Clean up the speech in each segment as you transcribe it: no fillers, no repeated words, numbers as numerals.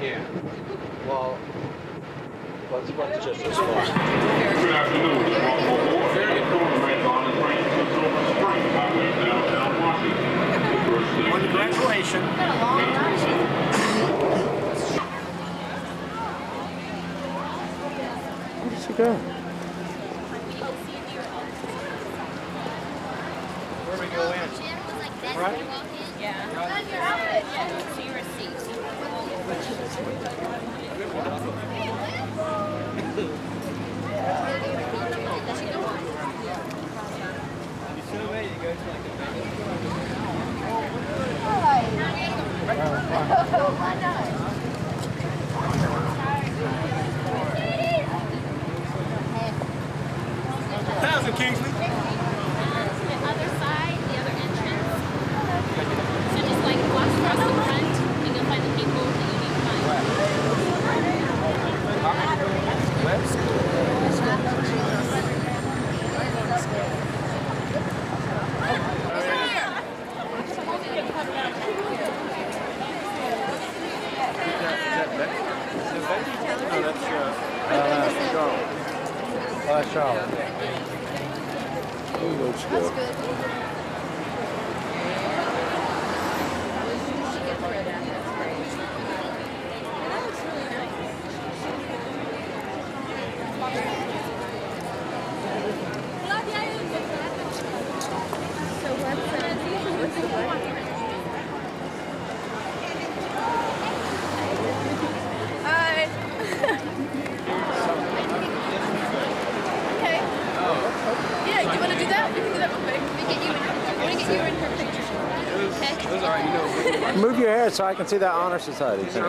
Yeah. Well, let's just as far. Good afternoon. Welcome aboard. The Marathon is running to Silver Spring Highway, downtown Washington. On the graduation. Where did she go? Where we go in? Right? Yeah. See your receipt. Thousand Kingsley. The other side, the other entrance. So just like walk across the front and you'll find the people that you need to find. Charlotte. Ooh, looks good. Move your hair so I can see that honor society. Yeah,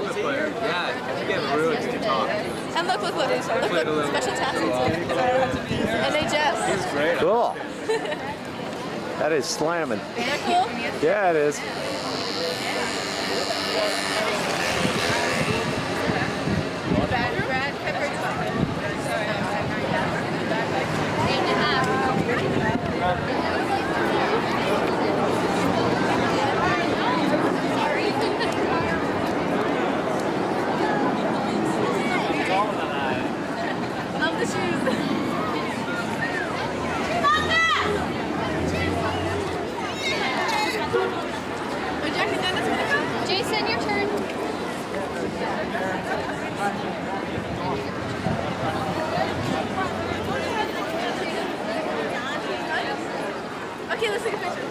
you get really good talk. And look, look, look, special tassels. NHS. It's great. Cool. That is slamming. Is that cool? Yeah, it is. Jason, your turn. Okay, let's take a picture.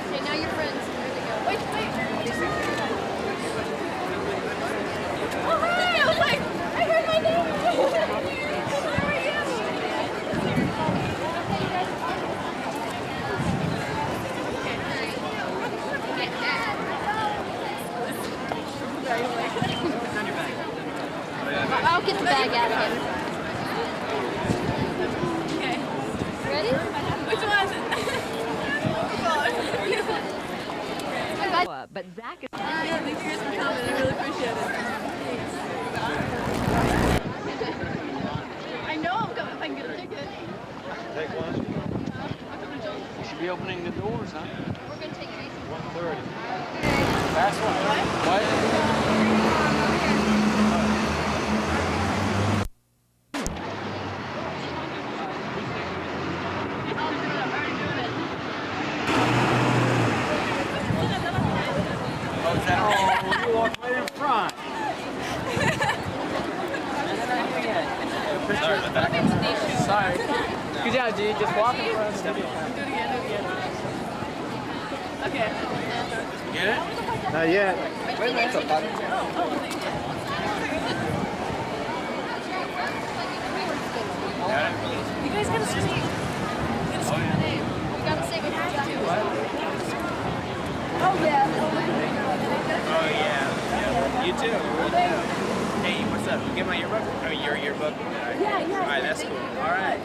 Okay, now your friends. Here they go. Wait. Oh, hi! I was like, I heard my name. I'll get the bag out of here. Okay. Ready? Which one? But Zach is... Thank you guys for coming. I really appreciate it. I know I'm coming if I can get a ticket. Take one. You should be opening the doors, huh? We're going to take Jason. 1:30. Last one. What? You walked right in front. Sorry. Good job, dude. Just walk in front. Do it again. Okay. Get it? Not yet. Wait a minute. You guys gotta speak. We got to say good job. Oh, yeah. Oh, yeah. You too. Hey, what's up? You get my yearbook? Oh, your yearbook? Yeah. All right, that's cool. All right.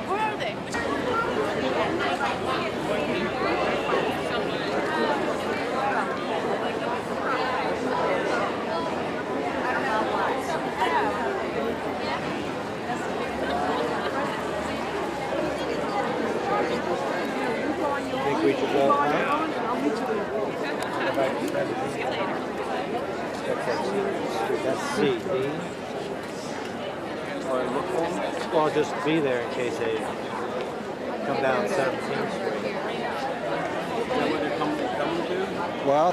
Where are they? That's C. D. Or look for them? Well, just be there in case they come down 17th Street. Is that where they're coming to? Well,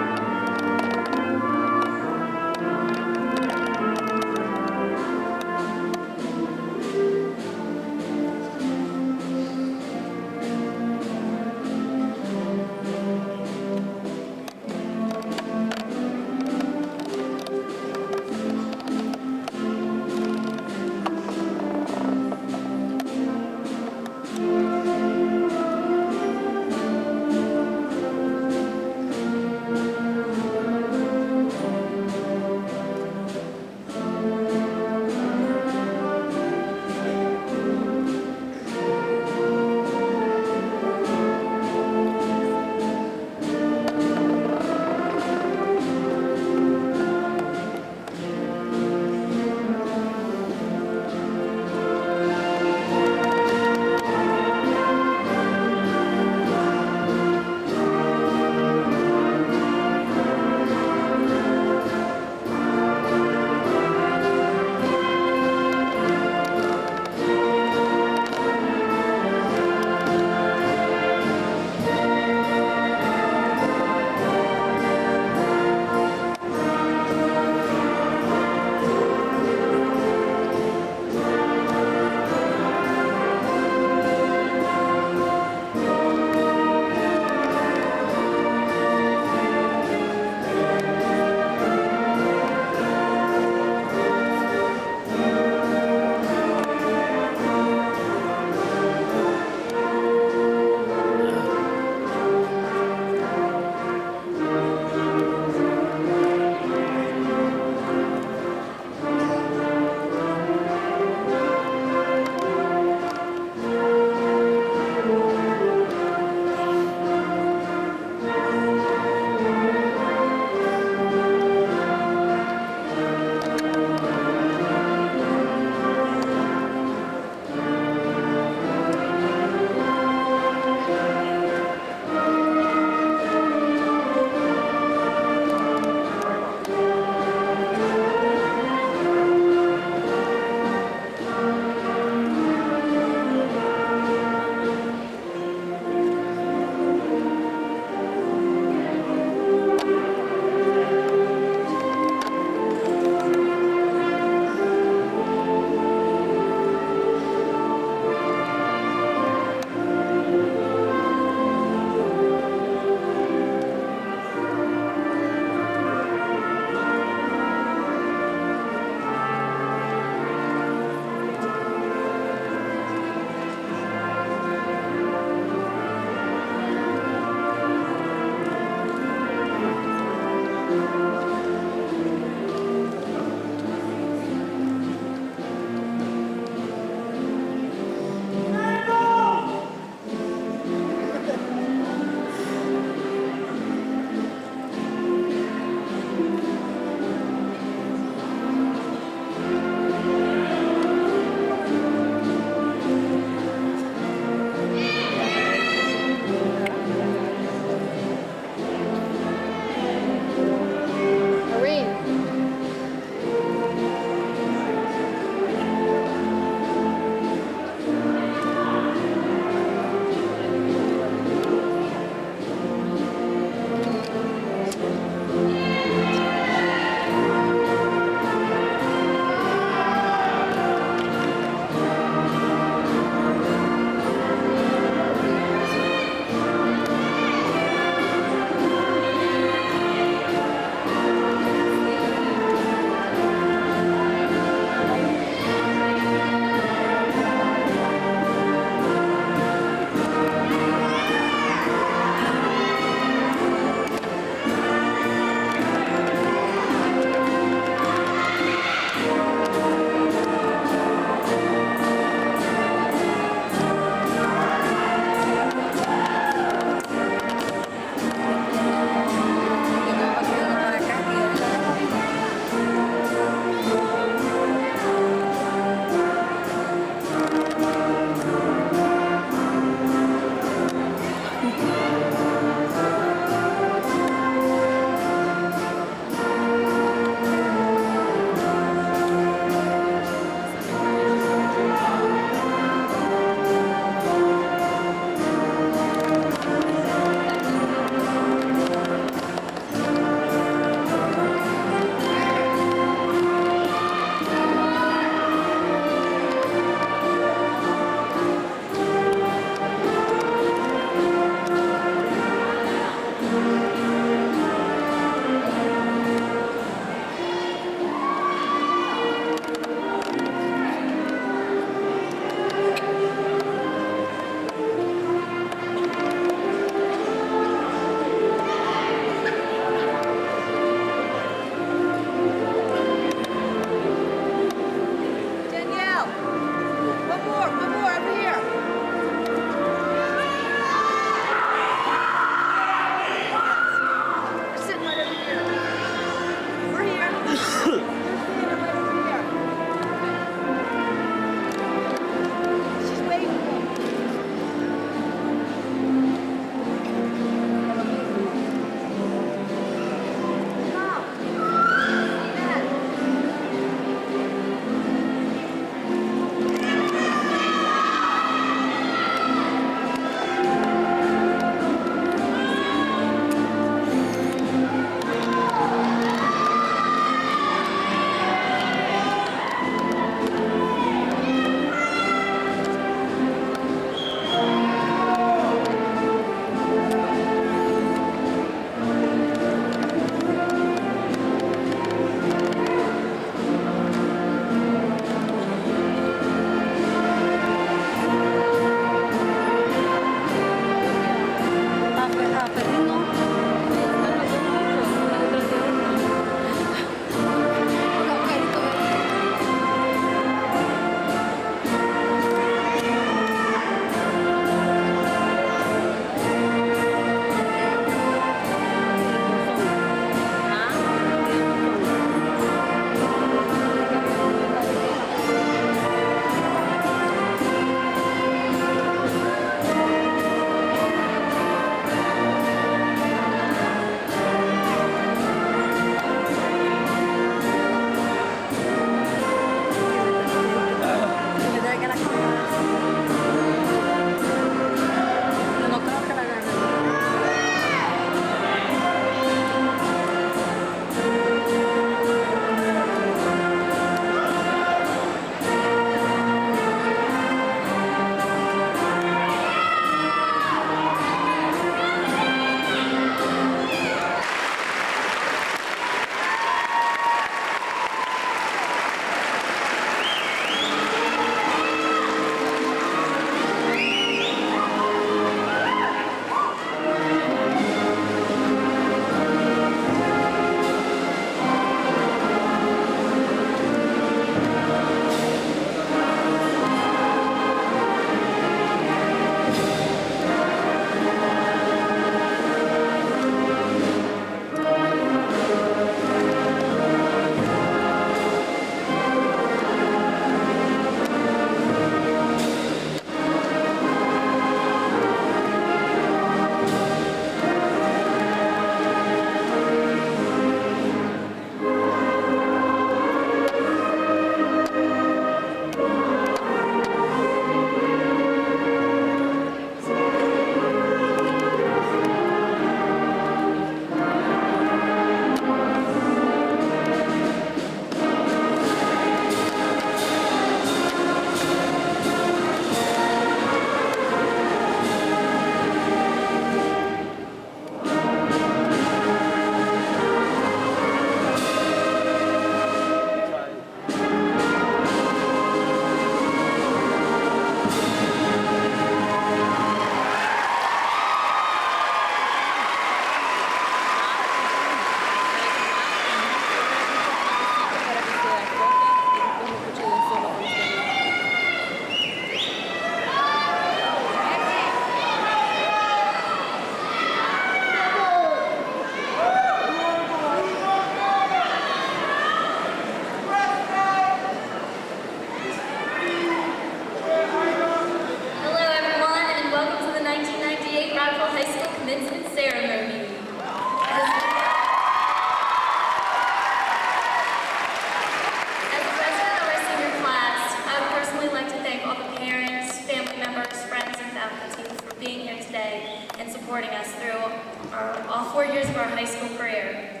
high school career.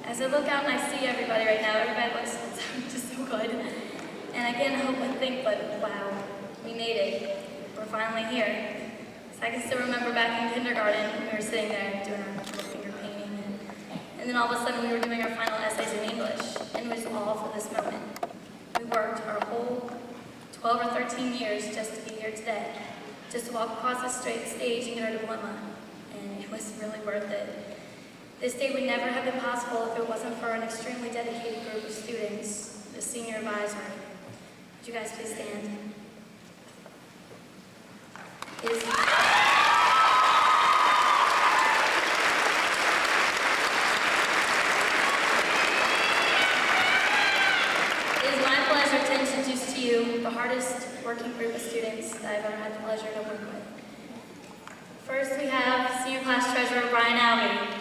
As I look out and I see everybody right now, everybody looks just so good. And I can't help but think, wow, we made it. We're finally here. So I can still remember back in kindergarten, we were sitting there doing our finger painting, and then all of a sudden we were doing our final essays in English, and it was all for this moment. We worked our whole 12 or 13 years just to be here today, just to walk across the straight stage and get our diploma, and it was really worth it. This day would never have been possible if it wasn't for an extremely dedicated group of students, the senior advisory. Would you guys please stand? It is my pleasure to introduce to you the hardest working group of students that I've ever had the pleasure to work with. First, we have Senior Class Treasurer Brian Albee.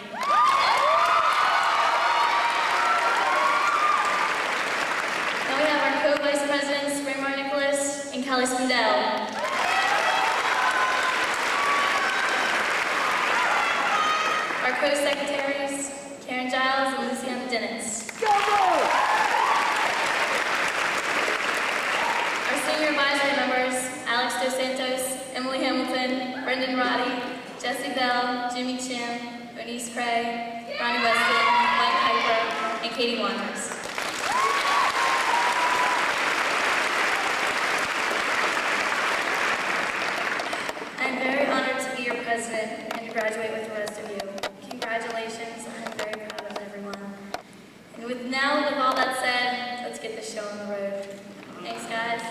Then we have our Co-Vice Presidents, Raymar Nicholas and Kelly Swindell. Our Co-Secretaries, Karen Giles and Luciana Dennis. Our Senior Advisory members, Alex Dos Santos, Emily Hamilton, Brendan Roddy, Jesse Bell, Jimmy Chin, Bernice Craig, Ronnie Weston, Mike Piper, and Katie Waters. I'm very honored to be your president and to graduate with the rest of you. Congratulations, I'm very proud of everyone. And with all that said, let's get this show on the road. Thanks, guys.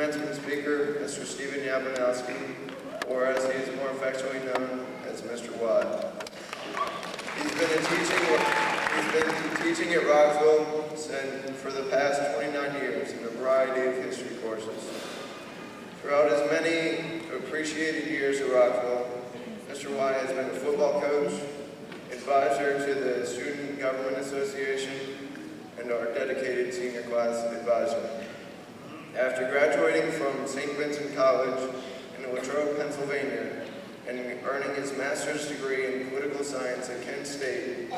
commencement speaker, Mr. Stephen Yabanowski, or as he is more affectionately known as Mr. Watt. He's been teaching at Rockville for the past 29 years in a variety of history courses. Throughout his many appreciated years at Rockville, Mr. Watt has been a football coach, advisor to the Student Government Association, and our dedicated senior class advisor. After graduating from St. Vincent College in Latrobe, Pennsylvania, and earning his master's degree in political science at Kent State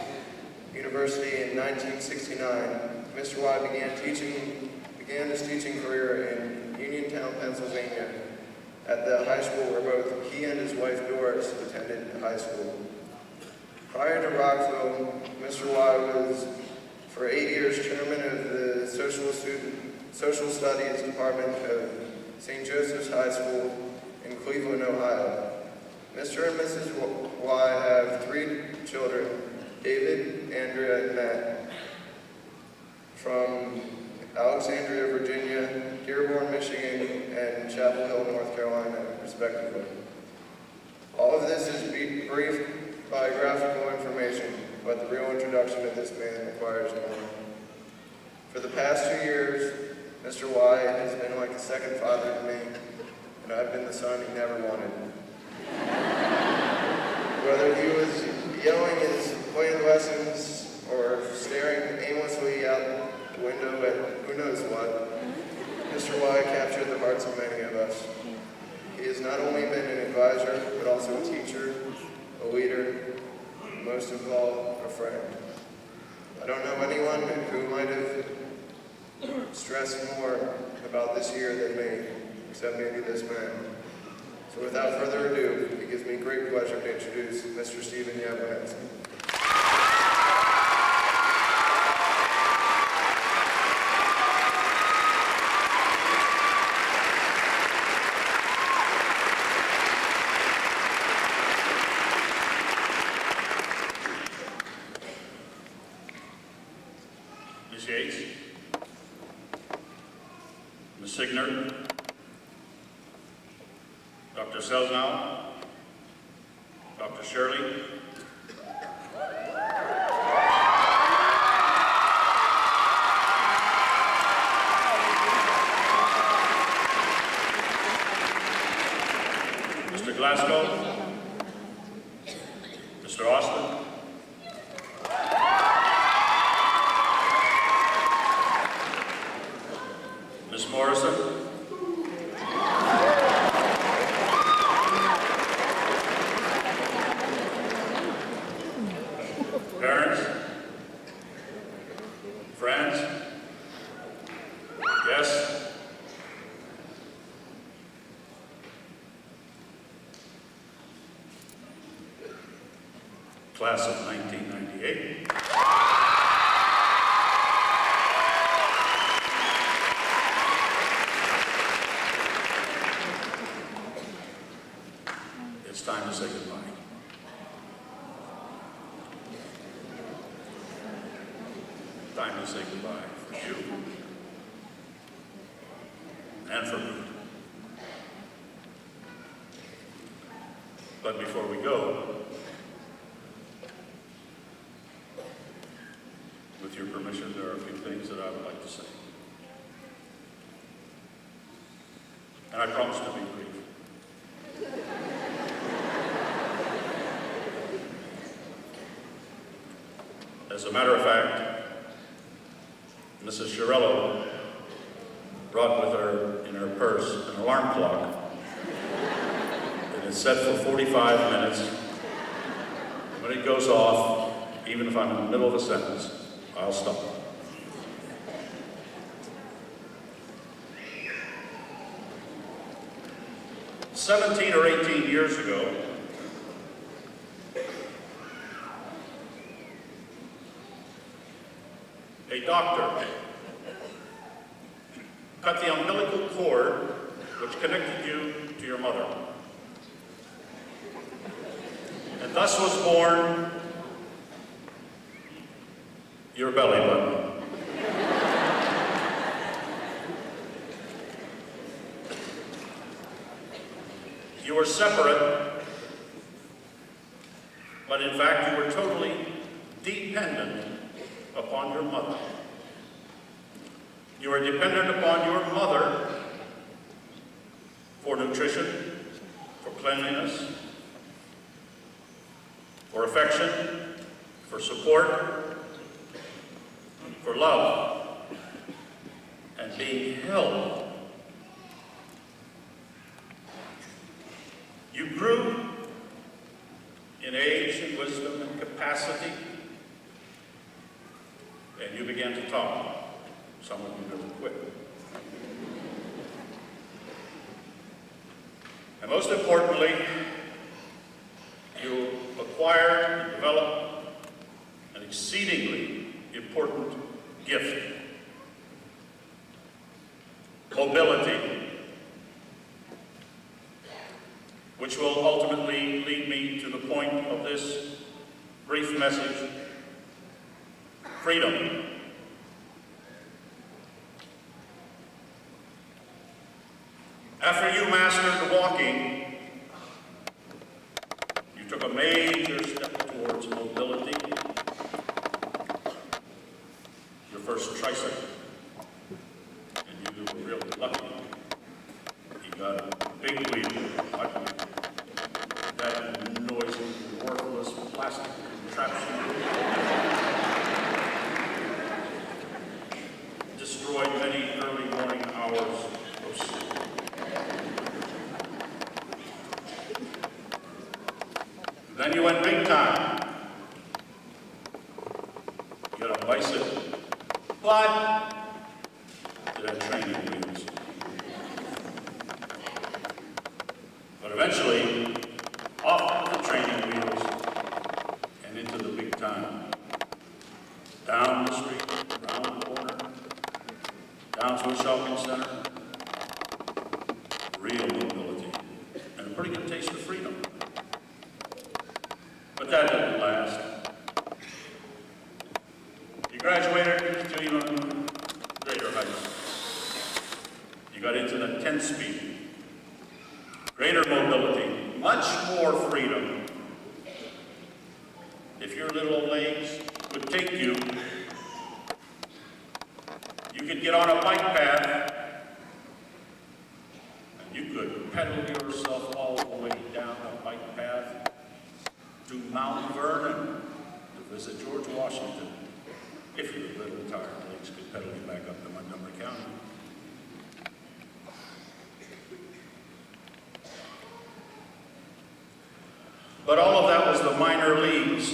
University in 1969, Mr. Watt began his teaching career in Uniontown, Pennsylvania, at the high school where both he and his wife Doris attended high school. Prior to Rockville, Mr. Watt was for 8 years chairman of the Social Studies Department of St. Joseph's High School in Cleveland, Ohio. Mr. and Mrs. Watt have 3 children, David, Andrea, and Matt, from Alexandria, Virginia, Dearborn, Michigan, and Chapel Hill, North Carolina, respectively. All of this is brief biographical information, but the real introduction of this man requires more. For the past 2 years, Mr. Watt has been like a second father to me, and I've been the son he never wanted. Whether he was yelling his playing lessons or staring aimlessly out the window at who knows what, Mr. Watt captured the hearts of many of us. He has not only been an advisor, but also a teacher, a leader, and most of all, a friend. I don't know anyone who might have stressed more about this year than me, except maybe this man. So without further ado, it gives me great pleasure to introduce Mr. Stephen Yabanowski. Ms. Yates, Ms. Signer, Dr. Selznow, Dr. Shirley, Mr. Glasgow, Mr. Austin, Ms. Morrison, parents, friends, guests, class of 1998. It's time to say goodbye. Time to say goodbye for you and for me. But before we go, with your permission, there are a few things that I would like to say. And I promise to be brief. As a matter of fact, Mrs. Chiarello brought with her in her purse an alarm clock that is set for 45 minutes. When it goes off, even if I'm in the middle of a sentence, I'll stop. "17 or 18 years ago, a doctor cut the umbilical cord which connected you to your mother. And thus was born your belly button. were separate, but in fact you were totally dependent upon your mother. You were dependent upon your mother for nutrition, for cleanliness, for affection, for support, for love, and being held. You grew in age and wisdom and capacity, and you began to talk. Some of you really quick. And most importantly, you acquired and developed an exceedingly important gift: mobility, which will ultimately lead me to the point of this brief message: freedom. After you mastered walking, you took a major step towards mobility. Your first tricycle, and you were really lucky. You got a big wheel, like that noisy, worthless plastic contraption. Destroyed many early morning hours of sleep. Then you went big time. You got a bicycle, but it had training wheels. But eventually, off the training wheels and into the big time. Down the street, around the corner, down to a shopping center. Real mobility and a pretty good taste of freedom. But that didn't last. You graduated to even greater heights. You got into the 10-speed. Greater mobility, much more freedom. If your little legs would take you, you could get on a bike path and you could pedal yourself all the way down a bike path to Mount Vernon to visit George Washington. If your little tired legs could pedal you back up to Montgomery County. But all of that was the minor leagues.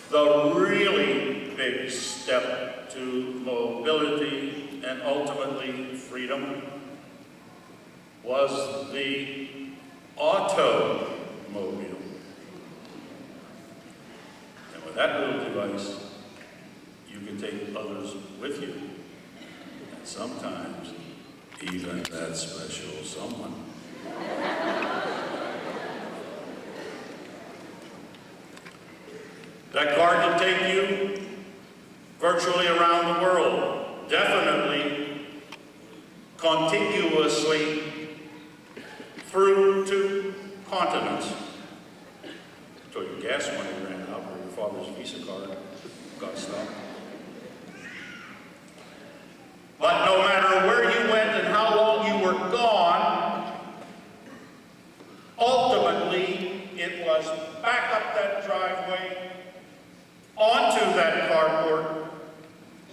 The really big step to mobility and ultimately freedom was the automobile. And with that little device, you can take others with you. And sometimes, even that special someone. That car can take you virtually around the world, definitely contiguously through 2 continents. Until your gas money ran out or your father's Visa card got stopped. But no matter where you went and how long you were gone, ultimately it was back up that driveway, onto that carport,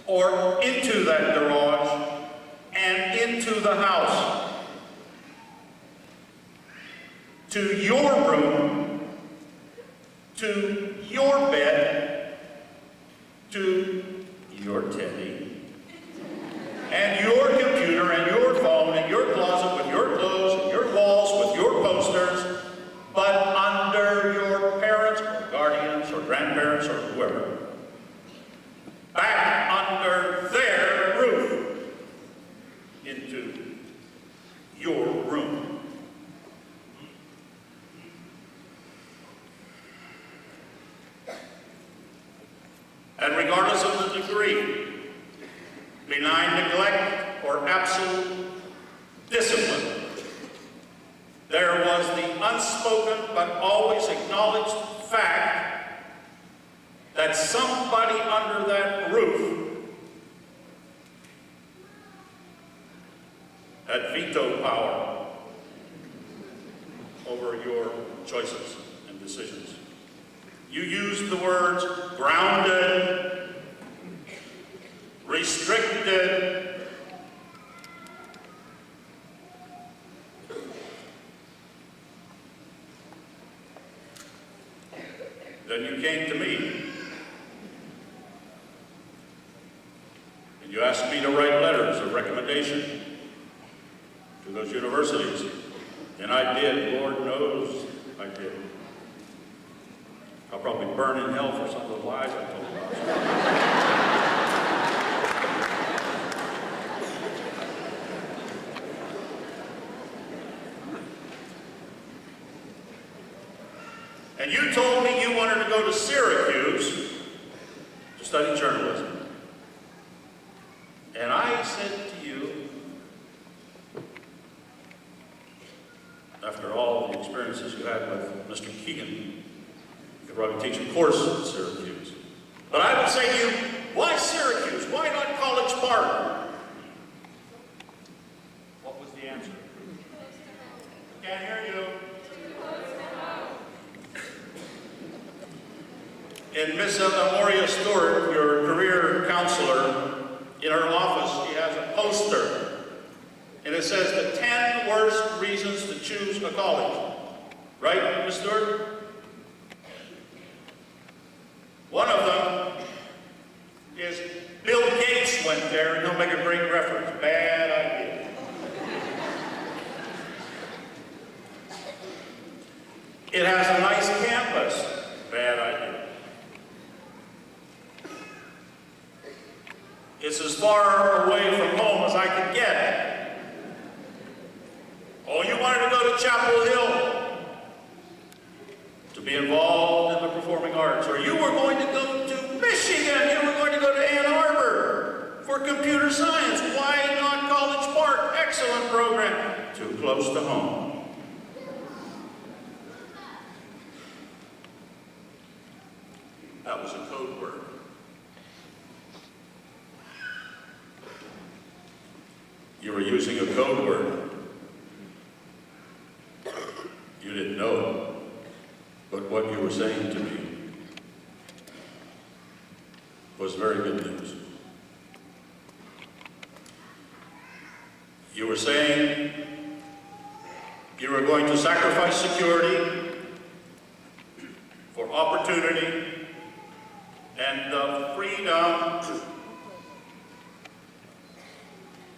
or into that garage, and into the house, to your room, to your bed, to your teddy, and your computer, and your phone, and your closet with your clothes, and your walls with your posters, but under your parents, or guardians, or grandparents, or whoever. Back under their roof, into your room. And regardless of the degree, benign neglect or absolute discipline, there was the unspoken but always acknowledged fact that somebody under that roof had veto power over your choices and decisions. You used the words grounded, restricted, then you came to me and you asked me to write letters of recommendation to those universities. And I did, Lord knows I did. I'll probably burn in hell for some of the lies I told about. And you told me you wanted to go to Syracuse to study journalism. And I said to you, after all the experiences you had with Mr. Keegan, you could probably teach a course at Syracuse. But I would say to you, why Syracuse? Why not College Park? What was the answer? Can't hear you. And Miss Amoria Stewart, your career counselor, in her office, she has a poster. And it says the 10 worst reasons to choose a college. Right, Ms. Stewart? One of them is Bill Gates went there, and he'll make a great reference. Bad idea. It has a nice campus. Bad idea. It's as far away from home as I could get. Oh, you wanted to go to Chapel Hill to be involved in the performing arts, or you were going to go to Michigan, you were going to go to Ann Arbor for computer science. Why not College Park? Excellent program. Too close to home. That was a code word. You were using a code word. You didn't know, but what you were saying to me was very good news. You were saying you were going to sacrifice security for opportunity and the freedom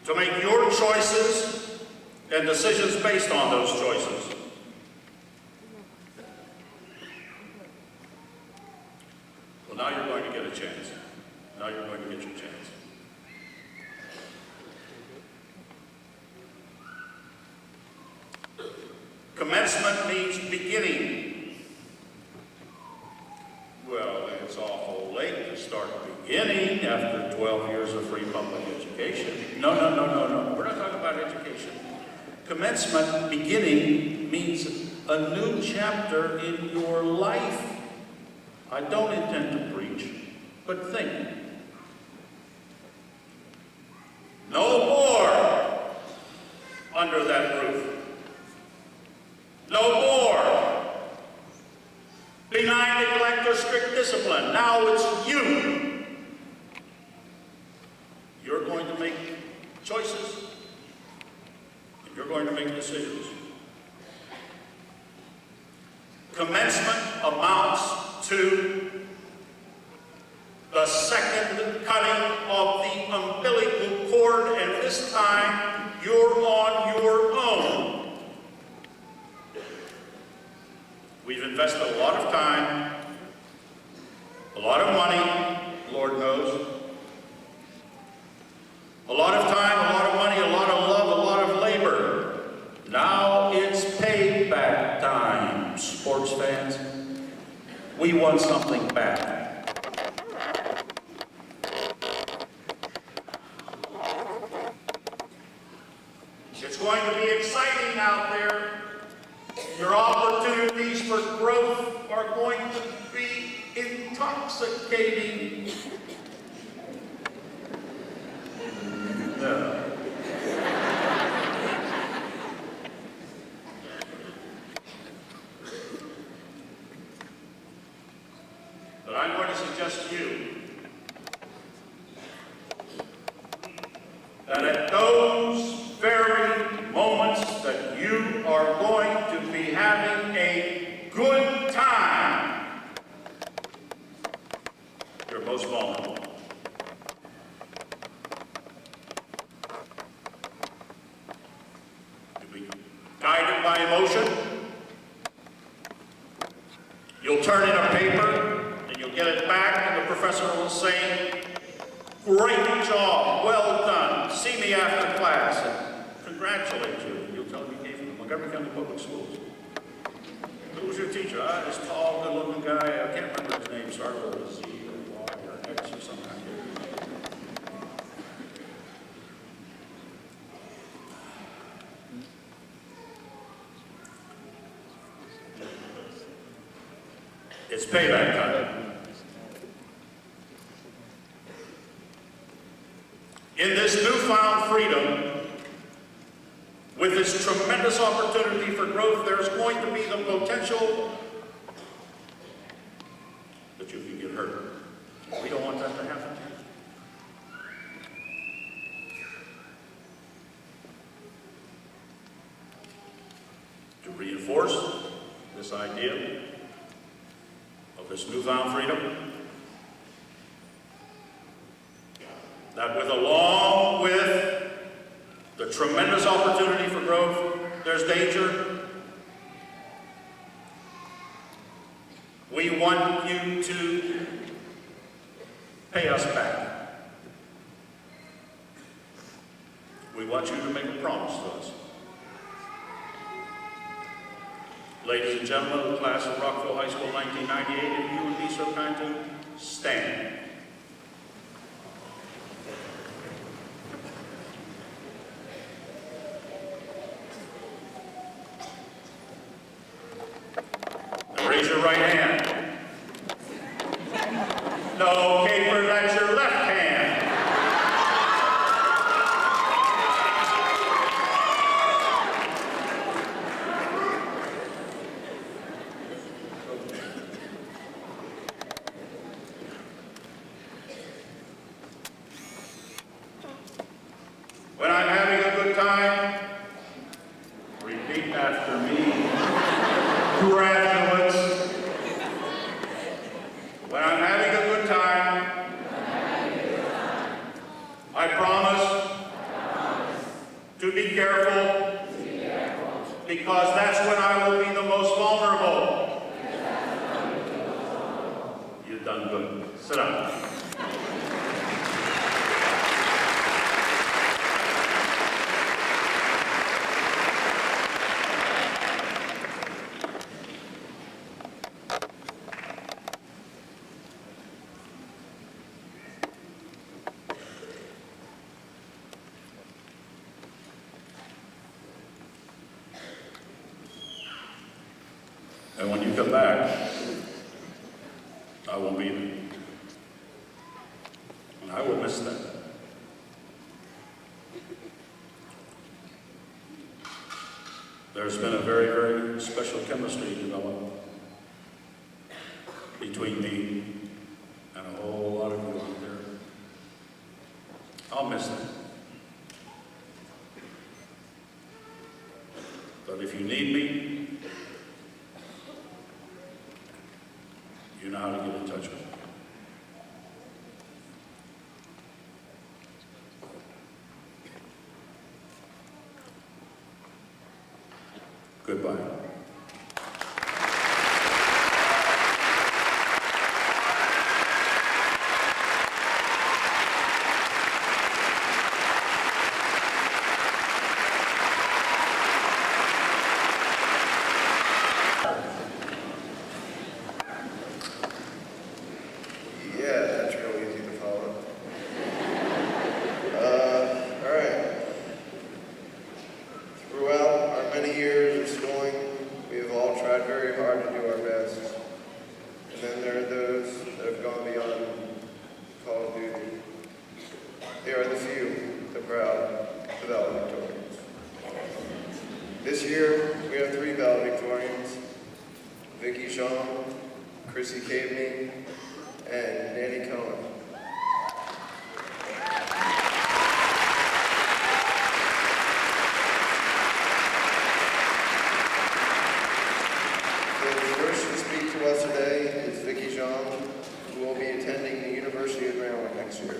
to make your choices and decisions based on those choices. Well, now you're going to get a chance. Now you're going to get your chance. Commencement means beginning. Well, it's awful late to start beginning after 12 years of free public education. No. We're not talking about education. Commencement, beginning, means a new chapter in your life. I don't intend to preach, but think. No more under that roof. No more benign neglect or strict discipline. Now it's you. You're going to make choices, and you're going to make decisions. Commencement amounts to the second cutting of the umbilical cord, and this time you're on your own. We've invested a lot of time, a lot of money, Lord knows, a lot of time, a lot of money, a lot of love, a lot of labor. Now it's payback time, sports fans. We want something back. It's going to be exciting out there. are going to be intoxicating. No. But I'm going to suggest to you that at those very moments that you are going to be having a good time, you're most vulnerable. You'll be guided by emotion. You'll turn in a paper, and you'll get it back, and the professor will say, "Great job, well done. See me after class," and congratulate you. You'll tell him you came from Montgomery County Public Schools. Who was your teacher? This tall, good-looking guy. I can't remember his name. Started with a Z or Y or X or something. It's payback time. In this newfound freedom, with this tremendous opportunity for growth, there's going to be the potential that you can get hurt. We don't want that to happen. To reinforce this idea of this newfound freedom, that along with the tremendous opportunity for growth, there's danger. We want you to pay us back. We want you to make a promise to us. Ladies and gentlemen of the class of Rockville High School 1998, if you would be so kind to stand. Raise your right hand. No, Caper, that's your left hand. When I'm having a good time, repeat after me. Graduates, when I'm having a good time, I promise to be careful, because that's when I will be the most vulnerable. You've done good. Sit down. And when you come back, I won't be there. And I will miss that. There's been a very, very special chemistry developed between me and a whole lot of you out there. I'll miss that. But if you need me, you know how to get in touch with me. Goodbye. Yeah, that's real easy to follow. All right. Throughout our many years of schooling, Chrissy Caveney, and Danny Cohen. The first to speak to us today is Vicky Jean, who will be attending the University of Maryland next year.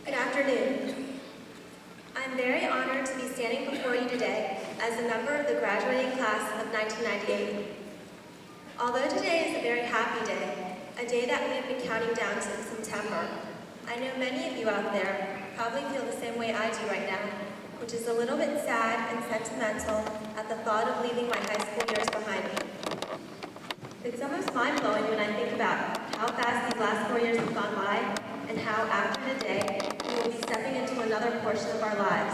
Good afternoon. I'm very honored to be standing before you today as a member of the graduating class of 1998. Although today is a very happy day, a day that we have been counting down since September, I know many of you out there probably feel the same way I do right now, which is a little bit sad and sentimental at the thought of leaving my high school years behind me. It's almost mind-blowing when I think about how fast these last 4 years have gone by and how after today, we will be stepping into another portion of our lives.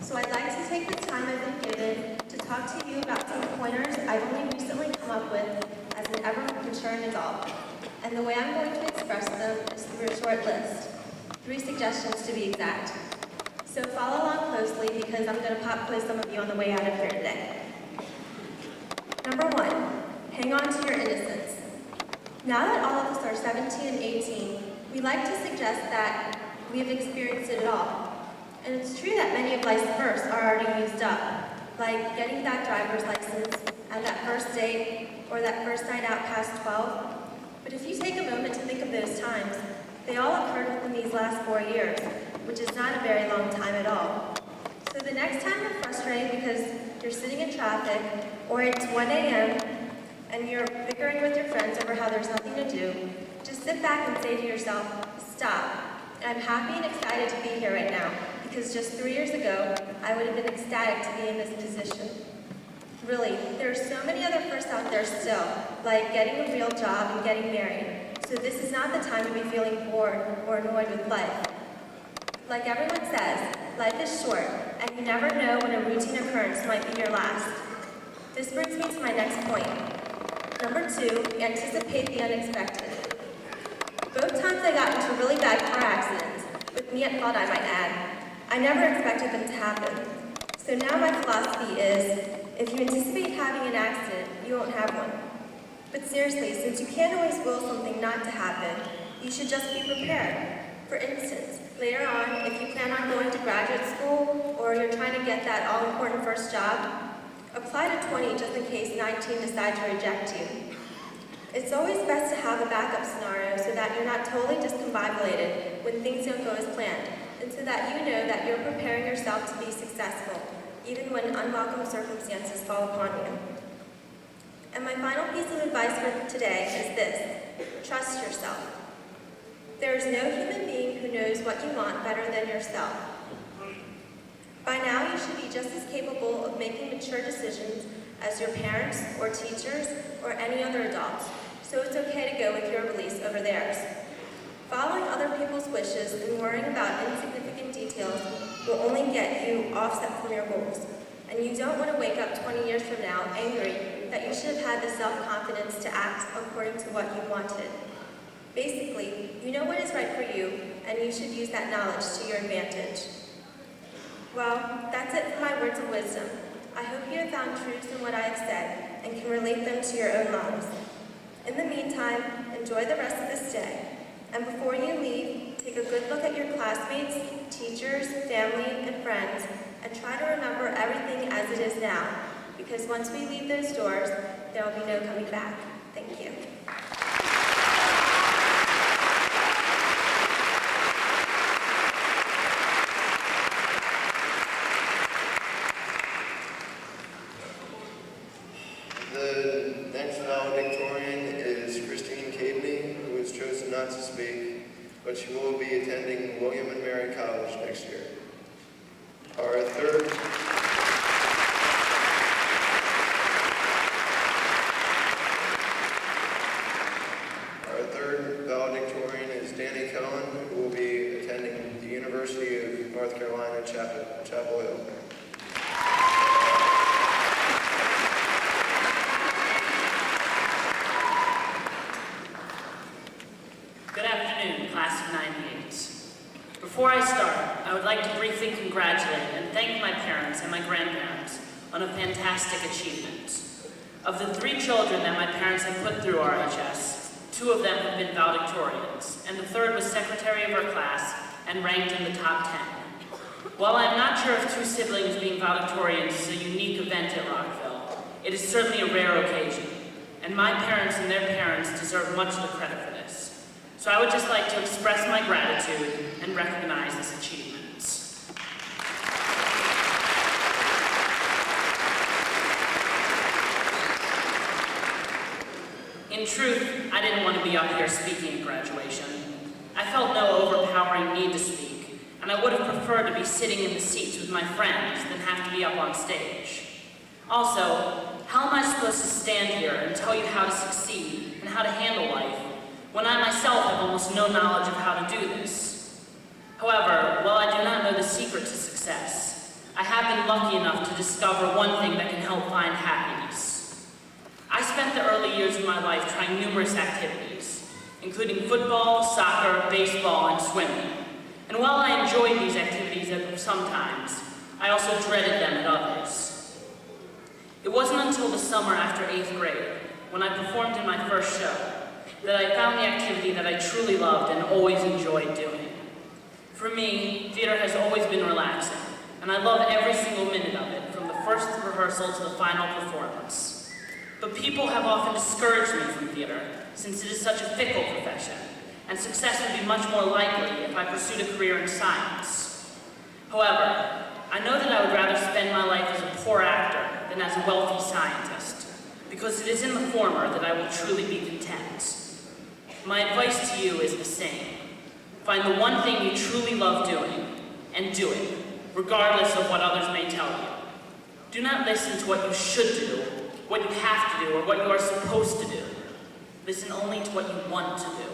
So I'd like to take the time I've been given to talk to you about some pointers I've only recently come up with as an ever-maturing adult. And the way I'm going to express them is through a short list. 3 suggestions to be exact. So follow along closely because I'm going to pop quiz some of you on the way out of here today. Number 1, hang on to your innocence. Now that all of us are 17 and 18, we like to suggest that we have experienced it all. And it's true that many of life's firsts are already used up, like getting that driver's license, and that first date, or that first night out past 12. But if you take a moment to think of those times, they all occurred within these last 4 years, which is not a very long time at all. So the next time you're frustrated because you're sitting in traffic, or it's 1 a.m., and you're bickering with your friends over how there's nothing to do, just sit back and say to yourself, stop. And I'm happy and excited to be here right now, because just 3 years ago, I would have been ecstatic to be in this position. Really, there are so many other firsts out there still, like getting a real job and getting married. So this is not the time to be feeling bored or annoyed with life. Like everyone says, life is short, and you never know when a routine occurrence might be your last. This brings me to my next point. Number 2, anticipate the unexpected. Both times I got into really bad car accidents, with me at fault I might add, I never expected them to happen. So now my philosophy is, if you anticipate having an accident, you won't have one. But seriously, since you can't always will something not to happen, you should just be prepared. For instance, later on, if you plan on going to graduate school, or you're trying to get that all-important first job, apply to 20 just in case 19 decide to reject you. It's always best to have a backup scenario so that you're not totally discombobulated when things don't go as planned, and so that you know that you're preparing yourself to be successful, even when unwelcome circumstances fall upon you. And my final piece of advice for today is this: trust yourself. There is no human being who knows what you want better than yourself. By now, you should be just as capable of making mature decisions as your parents or teachers or any other adults, so it's okay to go with your beliefs over theirs. Following other people's wishes and worrying about insignificant details will only get you offset from your goals, and you don't want to wake up 20 years from now angry that you should have had the self-confidence to act according to what you wanted. Basically, you know what is right for you, and you should use that knowledge to your advantage. Well, that's it for my words of wisdom. I hope you have found truths in what I have said and can relate them to your own lives. In the meantime, enjoy the rest of this day. And before you leave, take a good look at your classmates, teachers, family, and friends, and try to remember everything as it is now, because once we leave those doors, there will be no coming back. Thank you. The next valedictorian is Christine Caveney, who has chosen not to speak, but she will be attending William and Mary College next year. Our third valedictorian is Danny Cohen, who will be attending the University of North Carolina, Chapel Hill. Good afternoon, class of '98. Before I start, I would like to briefly congratulate and thank my parents and my grandparents on a fantastic achievement. Of the 3 children that my parents have put through RHS, 2 of them have been valedictorians, and the 3rd was secretary of her class and ranked in the top 10. While I'm not sure if 2 siblings being valedictorians is a unique event at Rockville, it is certainly a rare occasion, and my parents and their parents deserve much of the credit for this. So I would just like to express my gratitude and recognize this achievement. In truth, I didn't want to be up here speaking at graduation. I felt no overpowering need to speak, and I would have preferred to be sitting in the seats with my friends than have to be up on stage. Also, how am I supposed to stand here and tell you how to succeed and how to handle life when I myself have almost no knowledge of how to do this? However, while I do not know the secret to success, I have been lucky enough to discover one thing that can help find happiness. I spent the early years of my life trying numerous activities, including football, soccer, baseball, and swimming. And while I enjoyed these activities at them sometimes, I also dreaded them at others. It wasn't until the summer after 8th grade, when I performed in my first show, that I found the activity that I truly loved and always enjoyed doing. For me, theater has always been relaxing, and I love every single minute of it, from the first rehearsal to the final performance. But people have often discouraged me from theater, since it is such a fickle profession, and success would be much more likely if I pursued a career in science. However, I know that I would rather spend my life as a poor actor than as a wealthy scientist, because it is in the former that I will truly be content. My advice to you is the same. Find the one thing you truly love doing, and do it, regardless of what others may tell you. Do not listen to what you should do, what you have to do, or what you are supposed to do. Listen only to what you want to do.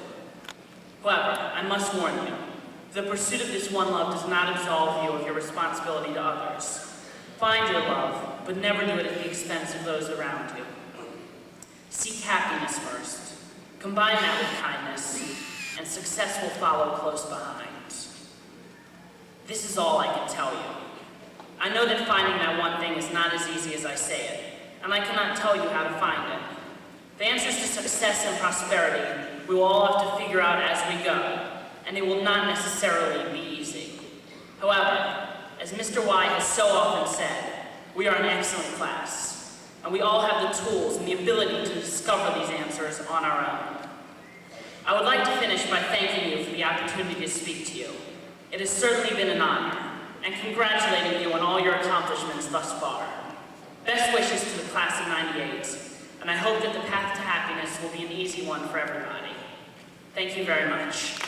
However, I must warn you, the pursuit of this one love does not absolve you of your responsibility to others. Find your love, but never do it at the expense of those around you. Seek happiness first. Combine that with kindness, and success will follow close behind. This is all I can tell you. I know that finding that one thing is not as easy as I say it, and I cannot tell you how to find it. The answers to success and prosperity we will all have to figure out as we go, and it will not necessarily be easy. However, as Mr. Y has so often said, we are an excellent class, and we all have the tools and the ability to discover these answers on our own. I would like to finish by thanking you for the opportunity to speak to you. It has certainly been an honor, and congratulating you on all your accomplishments thus far. Best wishes to the class of '98, and I hope that the path to happiness will be an easy one for everybody. Thank you very much.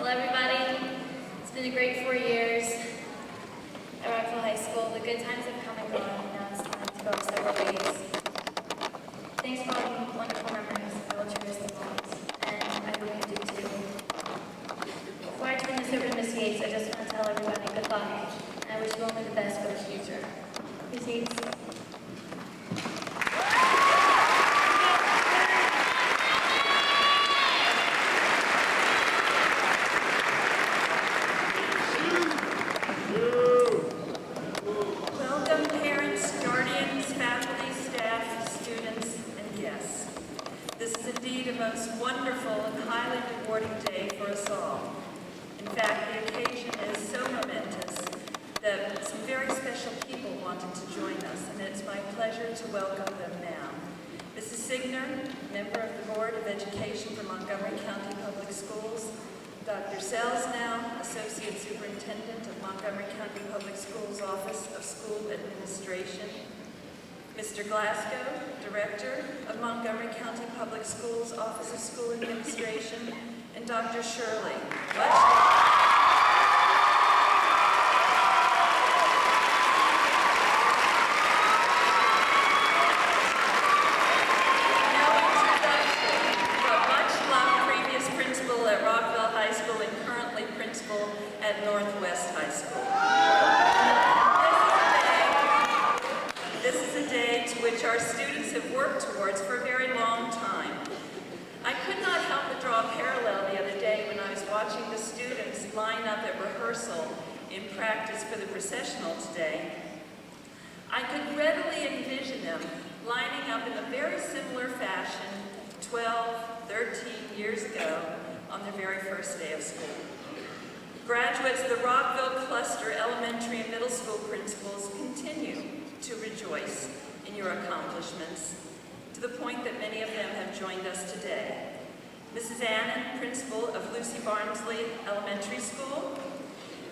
Well, everybody, it's been a great 4 years at Rockville High School. The good times have come and gone, and now it's time to go our several ways. Thanks for all the wonderful memories. I will cherish them all, and I hope you do too. Before I turn this over to Miss Yates, I just want to tell everybody good luck, and I wish you only the best for the future. Miss Yates. Welcome parents, guardians, faculty, staff, students, and guests. This is indeed a most wonderful and highly rewarding day for us all. In fact, the occasion is so momentous that some very special people wanted to join us, and it's my pleasure to welcome them now. Mrs. Signer, member of the Board of Education for Montgomery County Public Schools, Dr. Selznow, Associate Superintendent of Montgomery County Public Schools Office of School Administration, Mr. Glasgow, Director of Montgomery County Public Schools Office of School Administration, and Dr. Shirley. At Northwest High School. This is a day to which our students have worked towards for a very long time. I could not help but draw a parallel the other day when I was watching the students line up at rehearsal in practice for the processional today. I could readily envision them lining up in a very similar fashion 12, 13 years ago on their very first day of school. Graduates of the Rockville Cluster Elementary and Middle School principals continue to rejoice in your accomplishments, to the point that many of them have joined us today. Mrs. Annan, principal of Lucy Barnsley Elementary School,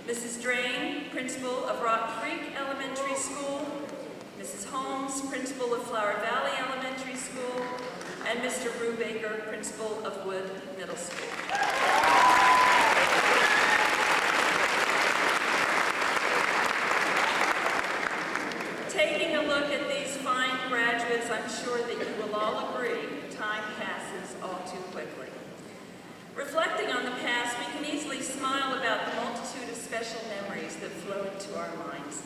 Mrs. Drain, principal of Rock Creek Elementary School, Mrs. Holmes, principal of Flower Valley Elementary School, and Mr. Brubaker, principal of Wood Middle School. Taking a look at these fine graduates, I'm sure that you will all agree time passes all too quickly. Reflecting on the past, we can easily smile about the multitude of special memories that flow into our minds.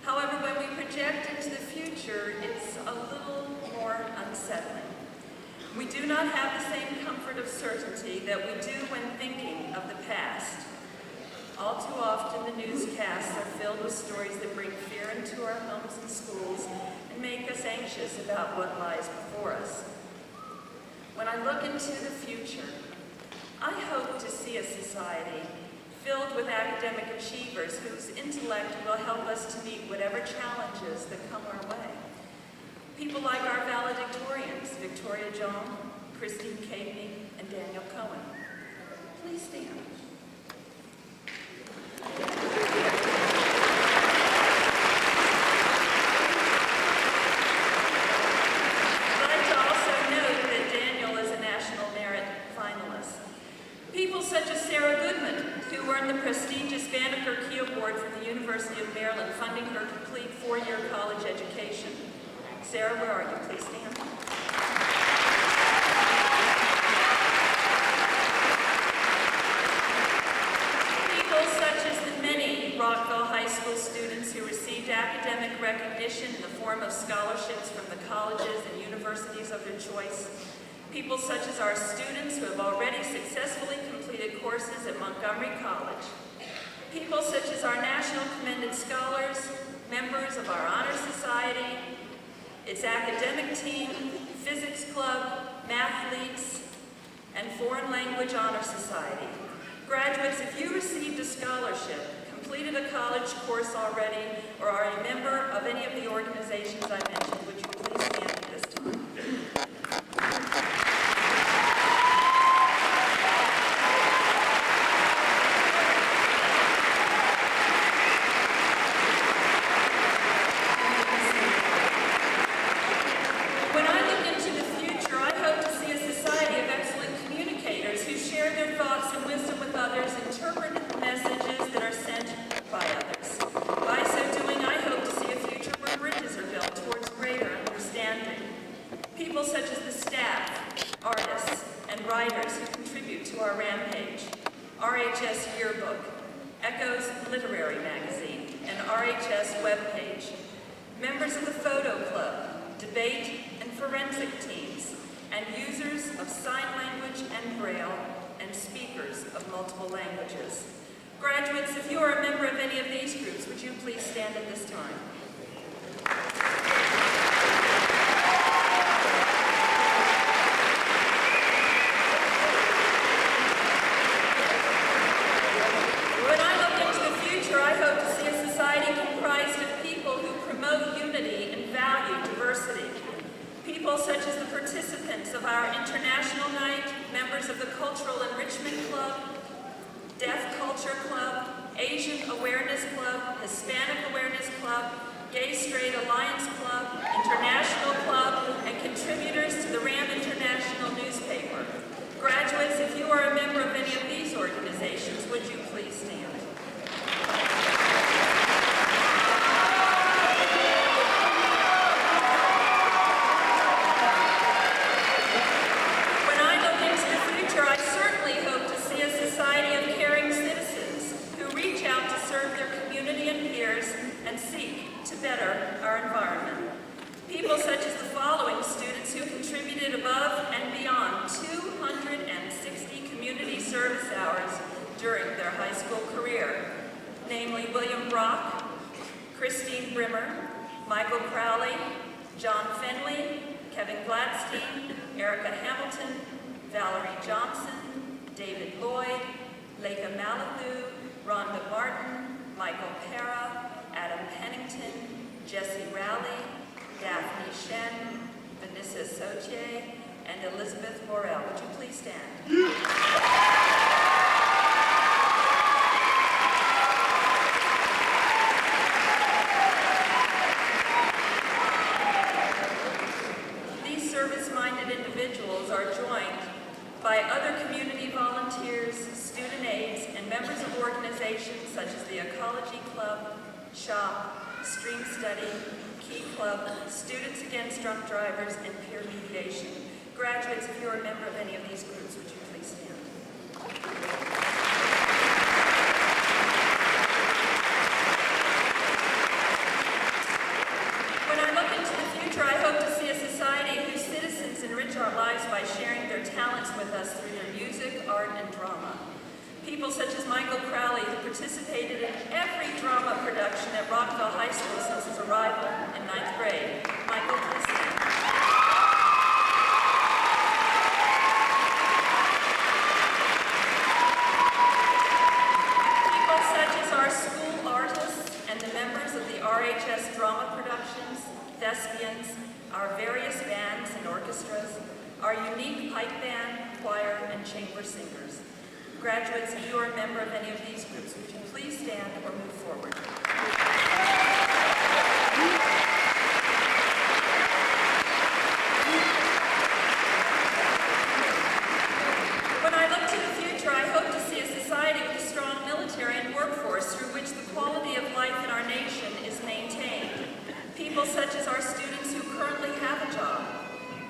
However, when we project into the future, it's a little more unsettling. We do not have the same comfort of certainty that we do when thinking of the past. All too often, the newscasts are filled with stories that bring fear into our homes and schools and make us anxious about what lies before us. When I look into the future, I hope to see a society filled with academic achievers whose intellect will help us to meet whatever challenges that come our way. People like our valedictorians, Victoria John, Christine Cagney, and Daniel Cohen. Please stand. People such as Sarah Goodman, who earned the prestigious Banneker Key Award from the University of Maryland, funding her complete 4-year college education. Sarah, where are you? Please stand. People such as the many Rockville High School students who received academic recognition in the form of scholarships from the colleges and universities of their choice. People such as our students who have already successfully completed courses at Montgomery College. People such as our National Commended Scholars, members of our Honor Society, its academic team, physics club, mathletes, and Foreign Language Honor Society. Graduates, if you received a scholarship, completed a college course already, or are a member of any of the organizations I mentioned, would you please stand at this time? Thoughts and wisdom with others RHS Yearbook, Echo's Literary Magazine, and RHS webpage, members of the Photo Club, debate and forensic teams, and users of sign language and Braille, and speakers of multiple languages. Graduates, if you are a member of any of these groups, would you please stand at this time? When I look into the future, I hope to see a society comprised of people who promote unity and value diversity. People such as the participants of our International Night, members of the Cultural Enrichment Club, Deaf Culture Club, Asian Awareness Club, Hispanic Awareness Club, Gay Straight Alliance Club, International Club, and contributors to the RAM International newspaper. Graduates, if you are a member of any of these organizations, would you please stand? When I look into the future, I certainly hope to see a society of caring citizens who reach out to serve their community and peers and seek to better our environment. People such as the following students who contributed above and beyond 260 community service hours during their high school career, namely William Brock, Christine Brimmer, Michael Crowley, John Fenley, Kevin Gladstein, Erica Hamilton, Valerie Johnson, David Lloyd, Leica Malathu, Rhonda Martin, Michael Pera, Adam Pennington, Jesse Rowley, Daphne Shen, Vanessa Soche, and Elizabeth Morel. Would you please stand? These service-minded individuals are joined by other community volunteers, student aides, and members of organizations such as the Ecology Club, SHOP, Stream Study, Key Club, Students Against Drunk Drivers, and Peer Mediation. Graduates, if you are a member of any of these groups, would you please stand? When I look into the future, I hope to see a society whose citizens enrich our lives by sharing their talents with us through their music, art, and drama. People such as Michael Crowley, who participated in every drama production at Rockville High School since his arrival in 9th grade. Michael, please stand. People such as our school artists and the members of the RHS drama productions, thespians, our various bands and orchestras, our unique pipe band, choir, and chamber singers. Graduates, if you are a member of any of these groups, would you please stand or move forward? When I look to the future, I hope to see a society with a strong military and workforce through which the quality of life in our nation is maintained. People such as our students who currently have a job,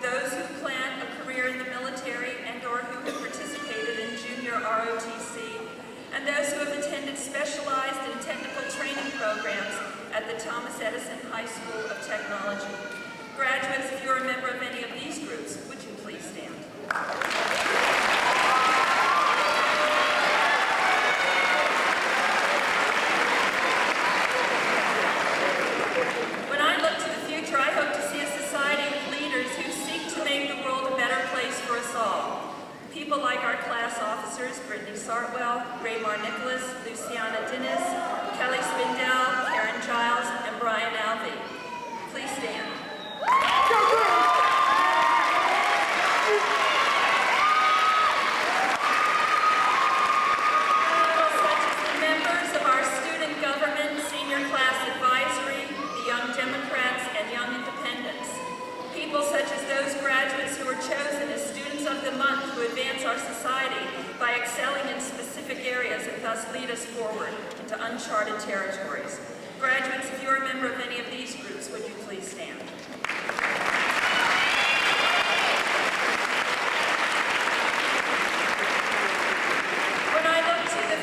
those who plan a career in the military and or who have participated in junior ROTC, and those who have attended specialized and technical training programs at the Thomas Edison High School of Technology. Graduates, if you're a member of any of these groups, would you please stand? When I look to the future, I hope to see a society with leaders who seek to make the world a better place for us all. People like our class officers, Brittany Sartwell, Raymar Nicholas, Luciana Dennis, Kelly Spindell, Karen Giles, and Brian Alvey. Please stand. People such as the members of our student government, senior class advisory, the Young Democrats, and Young Independents. People such as those graduates who are chosen as Students of the Month who advance our society by excelling in specific areas and thus lead us forward into uncharted territories. Graduates, if you're a member of any of these groups, would you please stand? When I look to the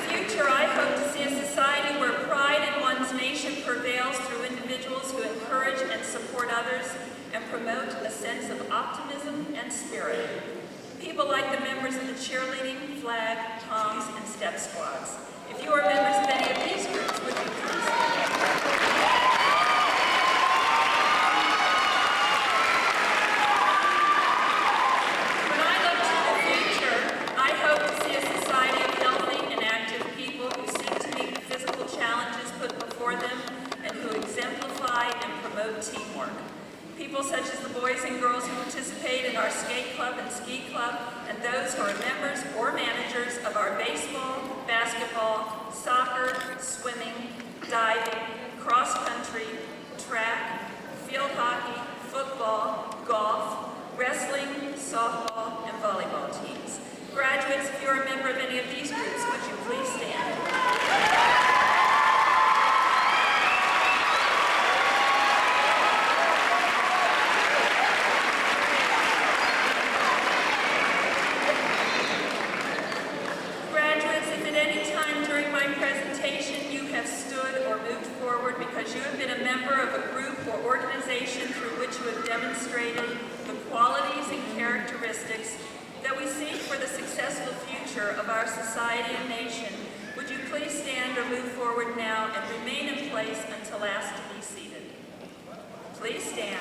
swimming, diving, cross country, track, field hockey, football, golf, wrestling, softball, and volleyball teams. Graduates, if you're a member of any of these groups, would you please stand? Graduates, if at any time during my presentation you have stood or moved forward because you have been a member of a group or organization through which you have demonstrated the qualities and characteristics that we seek for the successful future of our society and nation, would you please stand or move forward now and remain in place until asked to be seated? Please stand.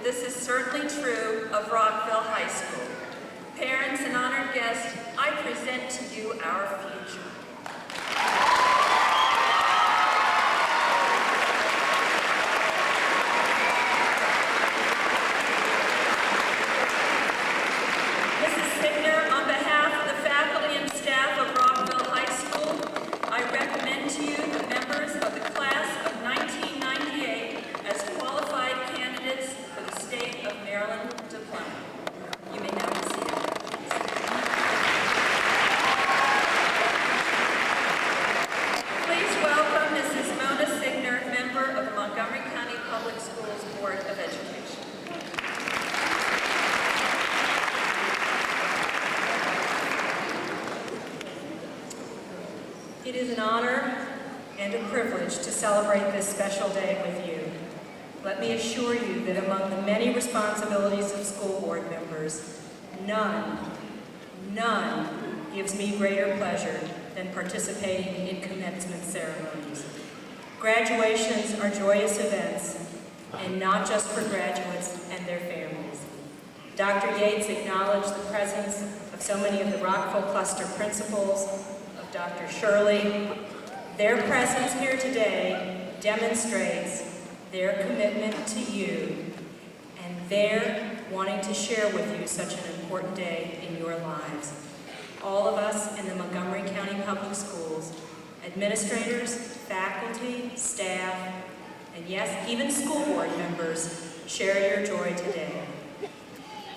This is certainly true of Rockville High School. Parents and honored guests, I present to you our future. Mrs. Signer, on behalf of the faculty and staff of Rockville High School, I recommend to you the members of the class of 1998 as qualified candidates for the State of Maryland diploma. You may now be seated. Please welcome Mrs. Mona Signer, member of the Montgomery County Public Schools Board of Education. It is an honor and a privilege to celebrate this special day with you. Let me assure you that among the many responsibilities of school board members, none gives me greater pleasure than participating in commencement ceremonies. Graduations are joyous events, and not just for graduates and their families. Dr. Yates acknowledged the presence of so many of the Rockville Cluster principals, of Dr. Shirley. Their presence here today demonstrates their commitment to you and their wanting to share with you such an important day in your lives. All of us in the Montgomery County Public Schools, administrators, faculty, staff, and yes, even school board members, share your joy today.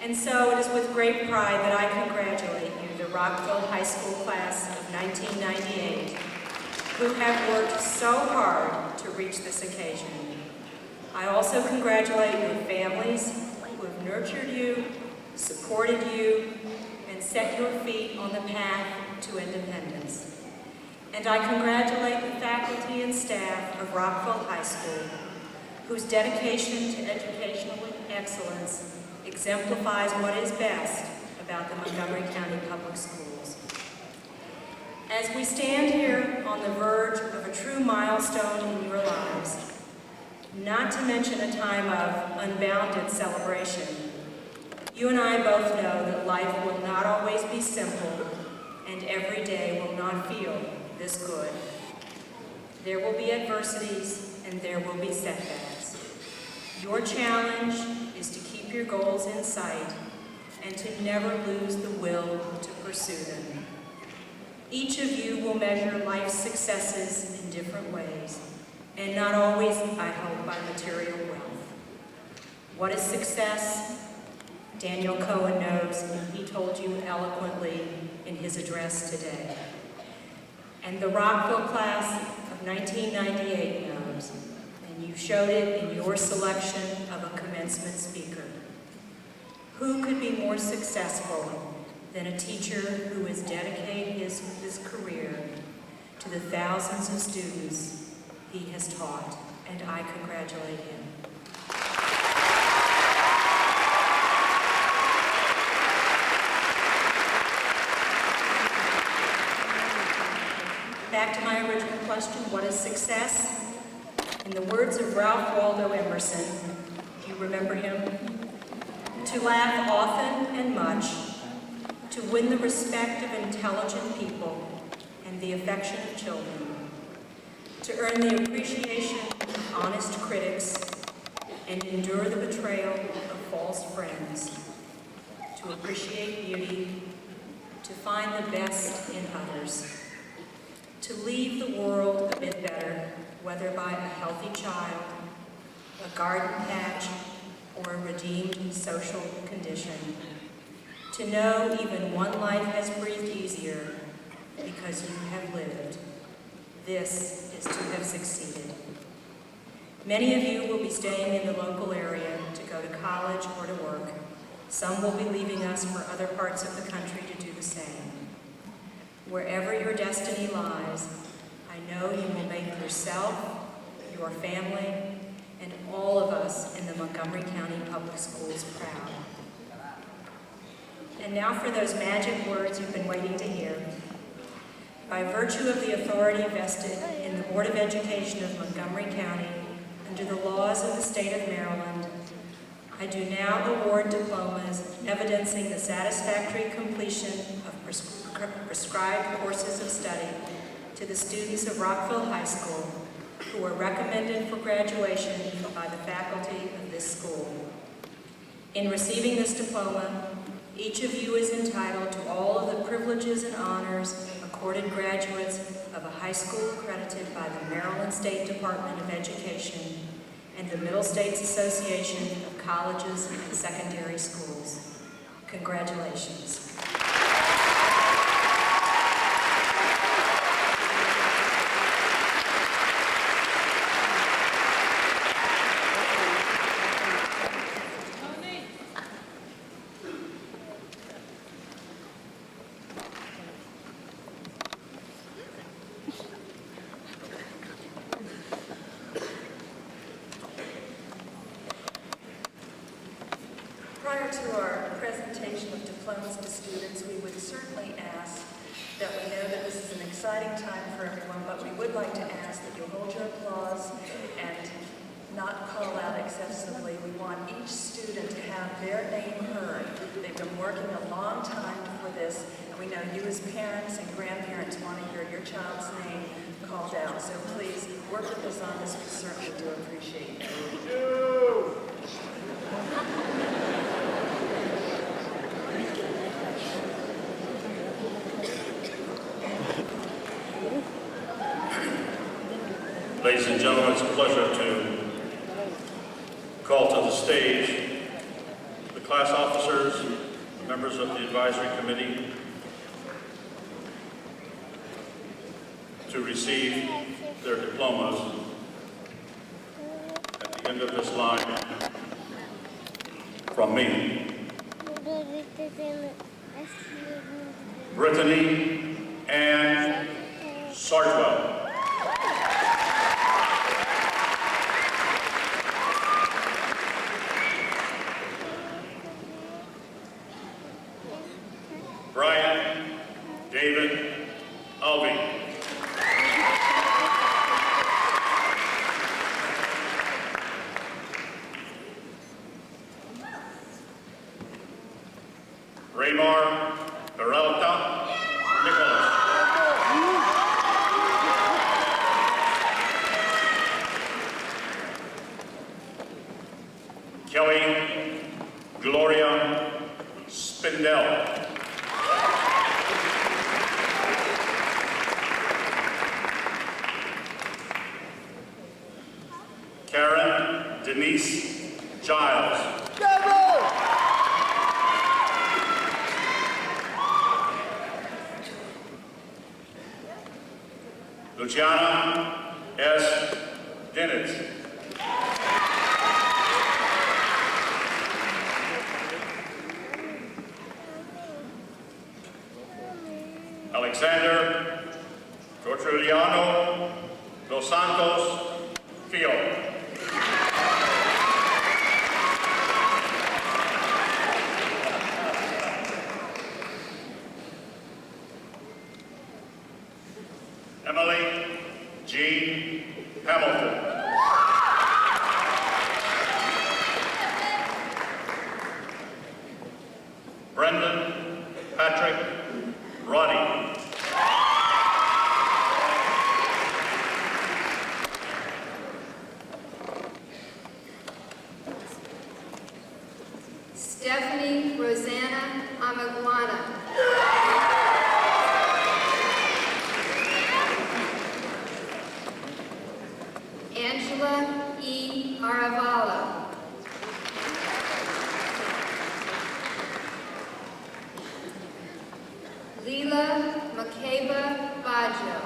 And so it is with great pride that I congratulate you, the Rockville High School class of 1998, who have worked so hard to reach this occasion. I also congratulate your families who have nurtured you, supported you, and set your feet on the path to independence. And I congratulate the faculty and staff of Rockville High School, whose dedication to educational excellence exemplifies what is best about the Montgomery County Public Schools. As we stand here on the verge of a true milestone in your lives, not to mention a time of unbounded celebration, you and I both know that life will not always be simple and every day will not feel this good. There will be adversities and there will be setbacks. Your challenge is to keep your goals in sight and to never lose the will to pursue them. Each of you will measure life's successes in different ways, and not always, I hope, by material wealth. What is success? Daniel Cohen knows, and he told you eloquently in his address today. And the Rockville class of 1998 knows, and you showed it in your selection of a commencement speaker. Who could be more successful than a teacher who has dedicated his career to the thousands of students he has taught, and I congratulate him. Back to my original question, what is success? In the words of Ralph Waldo Emerson, do you remember him? To laugh often and much, to to win the respect of intelligent people and the affection of children, to earn the appreciation of honest critics and endure the betrayal of false friends, to appreciate beauty, to find the best in others, to leave the world a bit better, whether by a healthy child, a garden patch, or a redeemed social condition, to know even one life has breathed easier because you have lived. This is to have succeeded. Many of you will be staying in the local area to go to college or to work. Some will be leaving us for other parts of the country to do the same. Wherever your destiny lies, I know you will make yourself, your family, and all of us in the Montgomery County Public Schools proud. And now for those magic words you've been waiting to hear. By virtue of the authority vested in the Board of Education of Montgomery County under the laws of the state of Maryland, I do now award diplomas evidencing the satisfactory completion of prescribed courses of study to the students of Rockville High School who are recommended for graduation by the faculty of this school. In receiving this diploma, each of you is entitled to all of the privileges and honors accorded graduates of a high school accredited by the Maryland State Department of Education and the Middle States Association of Colleges and Secondary Schools. Congratulations. Prior to our presentation of diplomas to students, we would certainly ask that we know that this is an exciting time for everyone, but we would like to ask that you hold your applause and not call out excessively. We want each student to have their name heard. They've been working a long time for this, and we know you as parents and grandparents want to hear your child's name called out. So please work with us on this. We certainly do appreciate it. Ladies and gentlemen, it's a pleasure to call to the stage the class officers, the members of the advisory committee, to receive their diplomas. At the end of this line, from me, Brittany Ann Sartwell. Brian David Alvey. Raymar Peralta Nicholas. Kelly Gloria Spindell. Karen Denise Giles. Luciana S. Dennett. Alexander Torturiano Dos Santos Fio. Emily Jean Hamilton. Brendan Patrick Roddy. Stephanie Rosanna Amaguana. Angela E. Aravalo. Leela Makeba Baggio.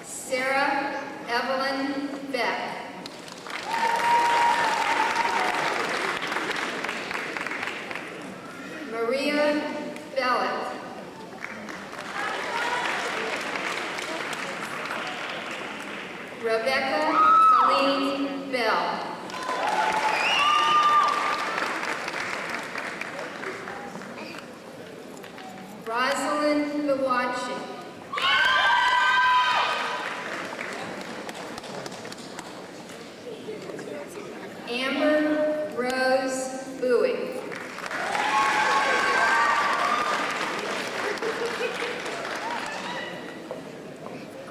Sarah Evelyn Beck. Maria Bellick. Rebecca Colleen Bell. Rosalind Biwachi. Amber Rose Bowie.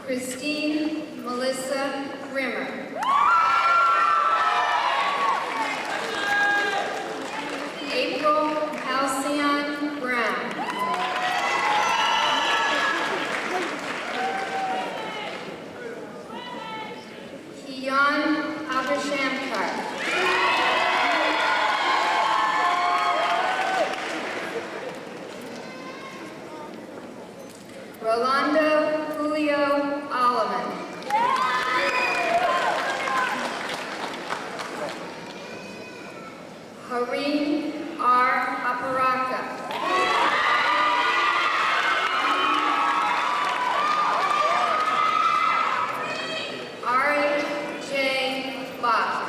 Christine Melissa Rimmer. April Halcyon Brown. Kian Abishamkar. Rolando Julio Alleman. Hareen R. Aparaka. Ari J. Bach.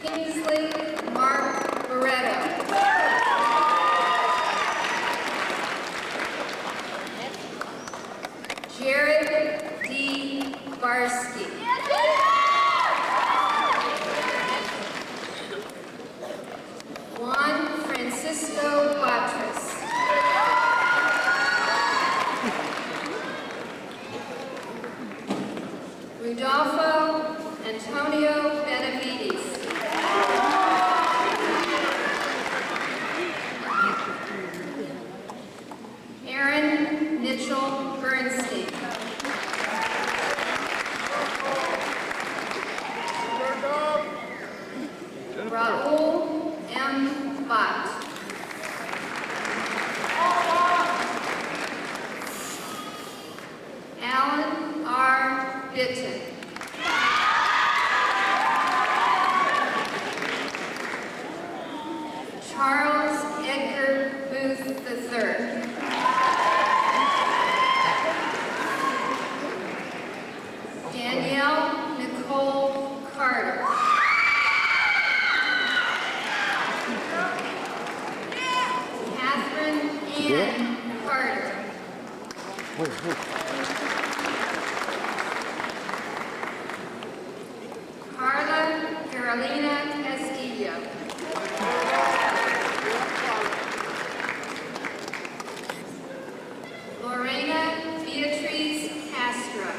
Kingsley Mark Barretto. Jared D. Barsky. Juan Francisco Batres. Rudolfo Antonio Benavides. Aaron Mitchell Bernstein. Raul M. Bott. Alan R. Bitton. Charles Edgar Booth III. Danielle Nicole Carter. Catherine Ann Carter. Carla Carolina Castillo. Lorena Beatriz Castro.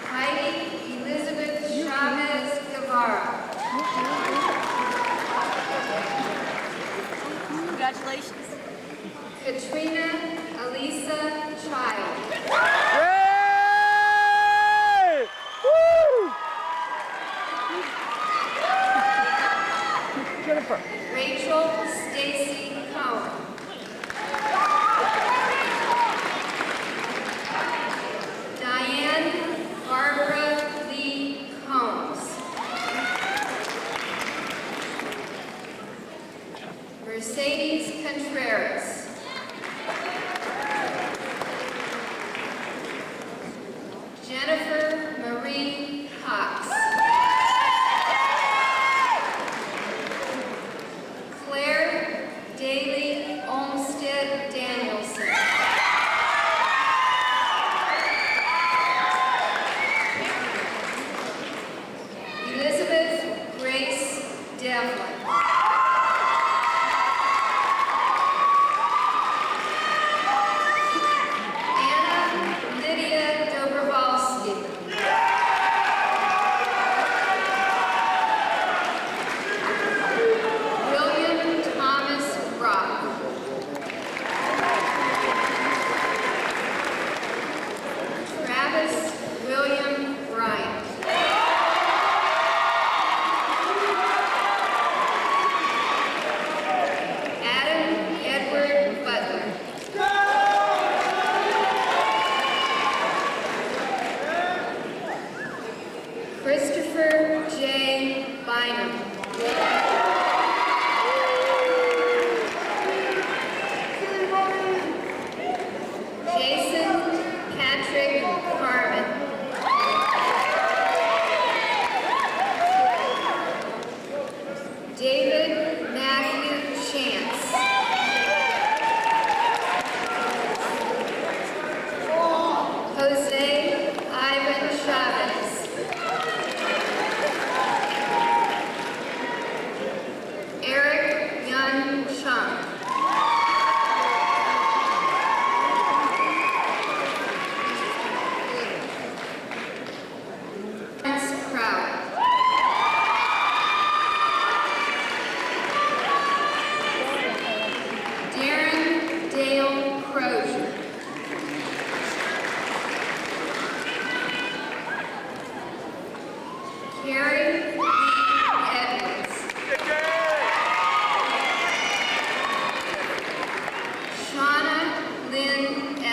Heidi Elizabeth Chavez Guevara. Congratulations. Katrina Elisa Child. Yay! Woo!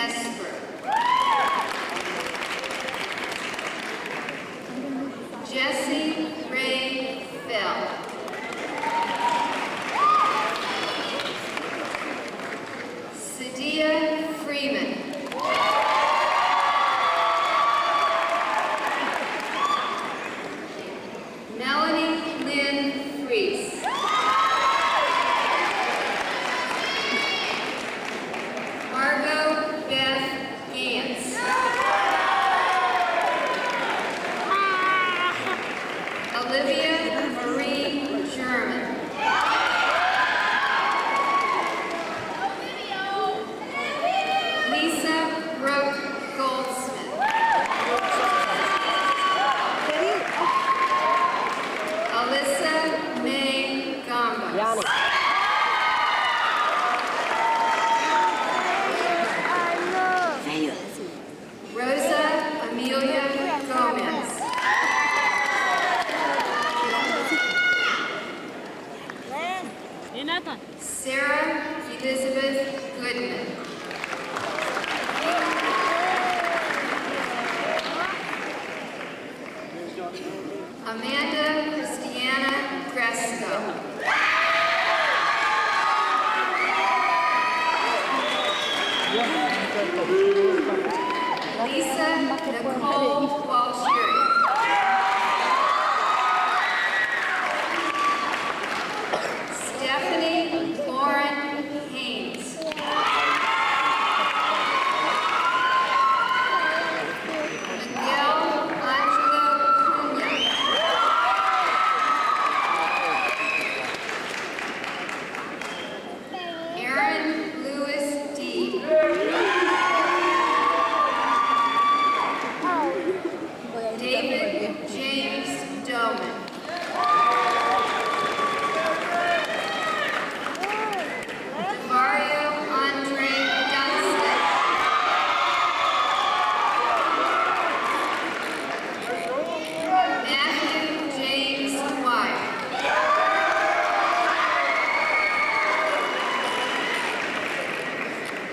Esper. Jesse Ray Fell. Sadia Freeman. Melanie Lynn Fries. Margot Beth Gantz. Olivia Marie German. Lisa Brooke Goldsmith. Alyssa May Gambas. Rosa Amelia Gomez. Sarah Elizabeth Goodman. Amanda Christiana Gresco. Lisa Nicole Walsheri. Stephanie Lauren Haynes. Miguel Angelo Cunha. Aaron Lewis D. David James Doman. Mario Andre Dunstan. Matthew James Wire.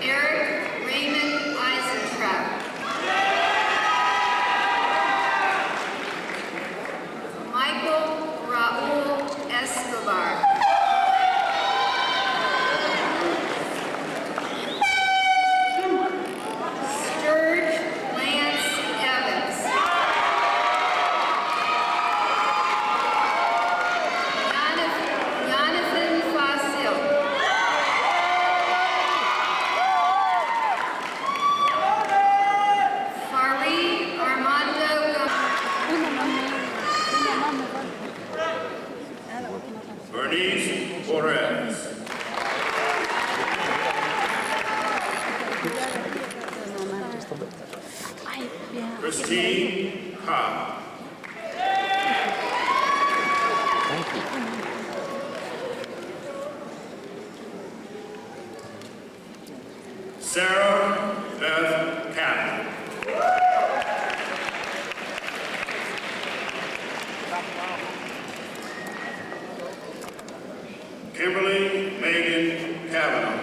Eric Raymond Eisentraut. Michael Raul Escobar. Sturge Lance Evans. Jonathan Fasil. Farid Armando Bernice Torres. Christine Ha. Sarah Beth Catton. Kimberly Megan Cavanaugh.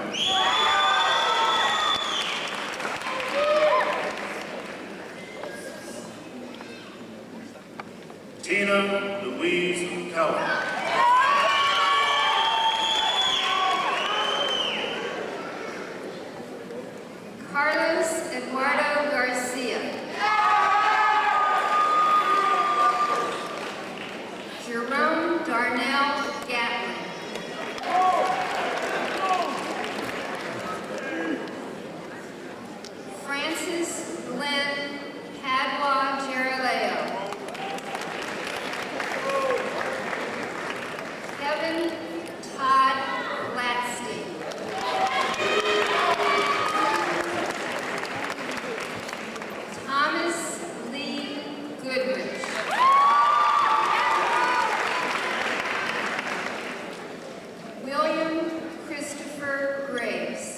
Tina Louise Keller. Carlos Eduardo Garcia. Jerome Darnell Gatlin. Francis Glenn Padua Geraleo. Kevin Todd Gladstein. Thomas Lee Goodrich. William Christopher Graves.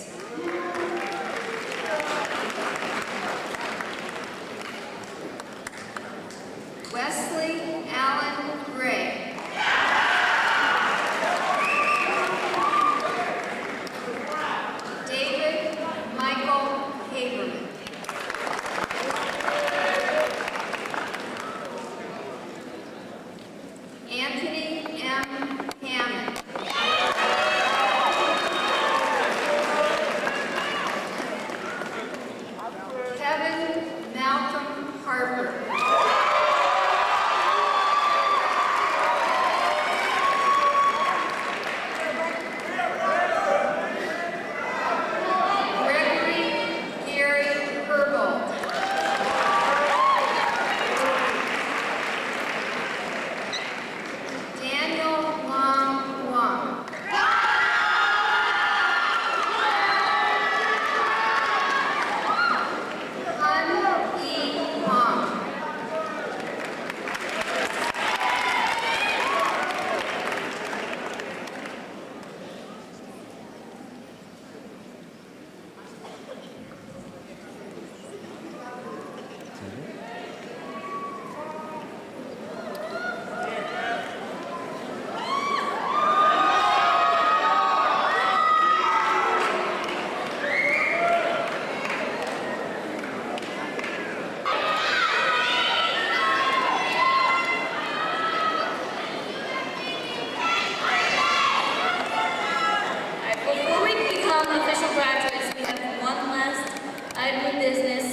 Parker. Gregory Gary Herbold. Daniel Long Wong. Han E. Hong. Before we become official graduates, we have one last item of business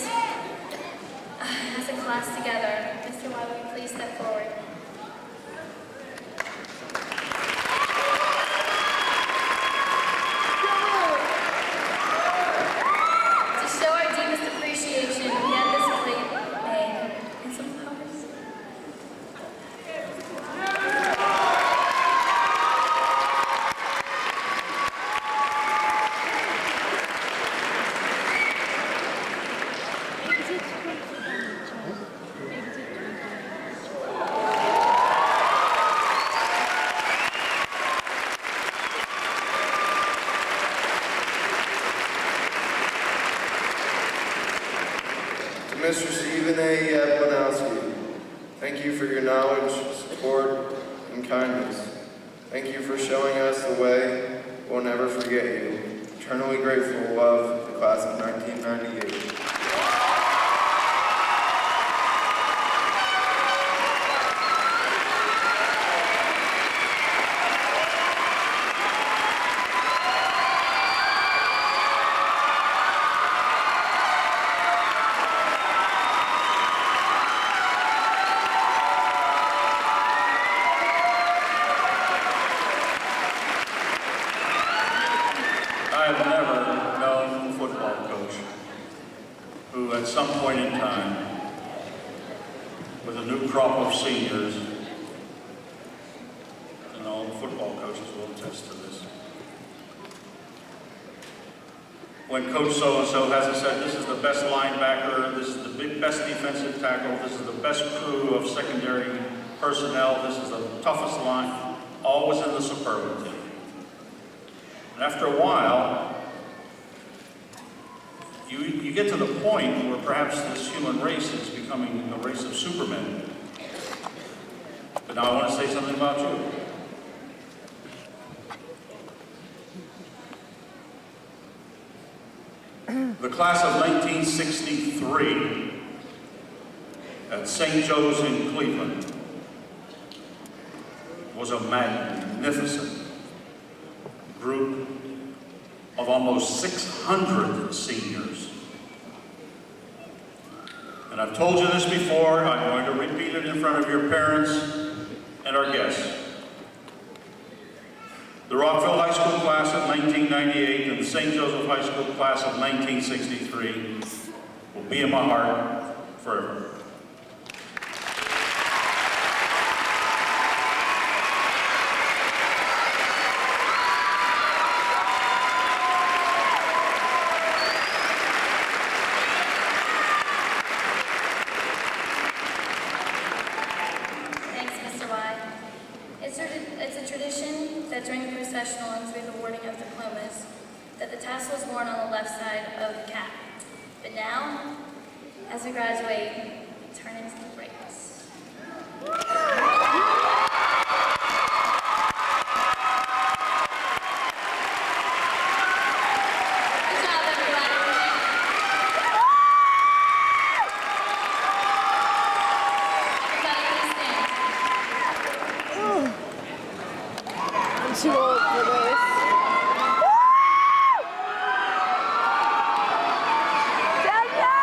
as a class together. Mr. Watt, will you please step forward? To show our deepest appreciation, we have this plate made and some flowers. To Mr. Stephen A. Yablonowski, thank you for your knowledge, support, and kindness. Thank you for showing us the way. We'll never forget you. Eternally grateful, love, the class of 1998. I have never known a football coach who at some point in time, with a new crop of seniors, and all the football coaches will attest to this, when Coach so-and-so hasn't said, this is the best linebacker, this is the best defensive tackle, this is the best crew of secondary personnel, this is the toughest line, always in the superlative. And after a while, you get to the point where perhaps this human race is becoming a race of supermen. But now I want to say something about you. The class of 1963 at St. Joe's in Cleveland was a magnificent group of almost 600 seniors. And I've told you this before, I'm going to repeat it in front of your parents and our guests. The Rockville High School class of 1998 and the St. Joseph High School class of 1963 will be in my heart forever. Thanks, Mr. Y. It's a tradition that during the processional and through the awarding of diplomas, that the tassel is worn on the left side of the cap. But now, as we graduate, we turn into the breaks. Good job, everybody. Everybody, please stand. I'm too old for this. Daniel!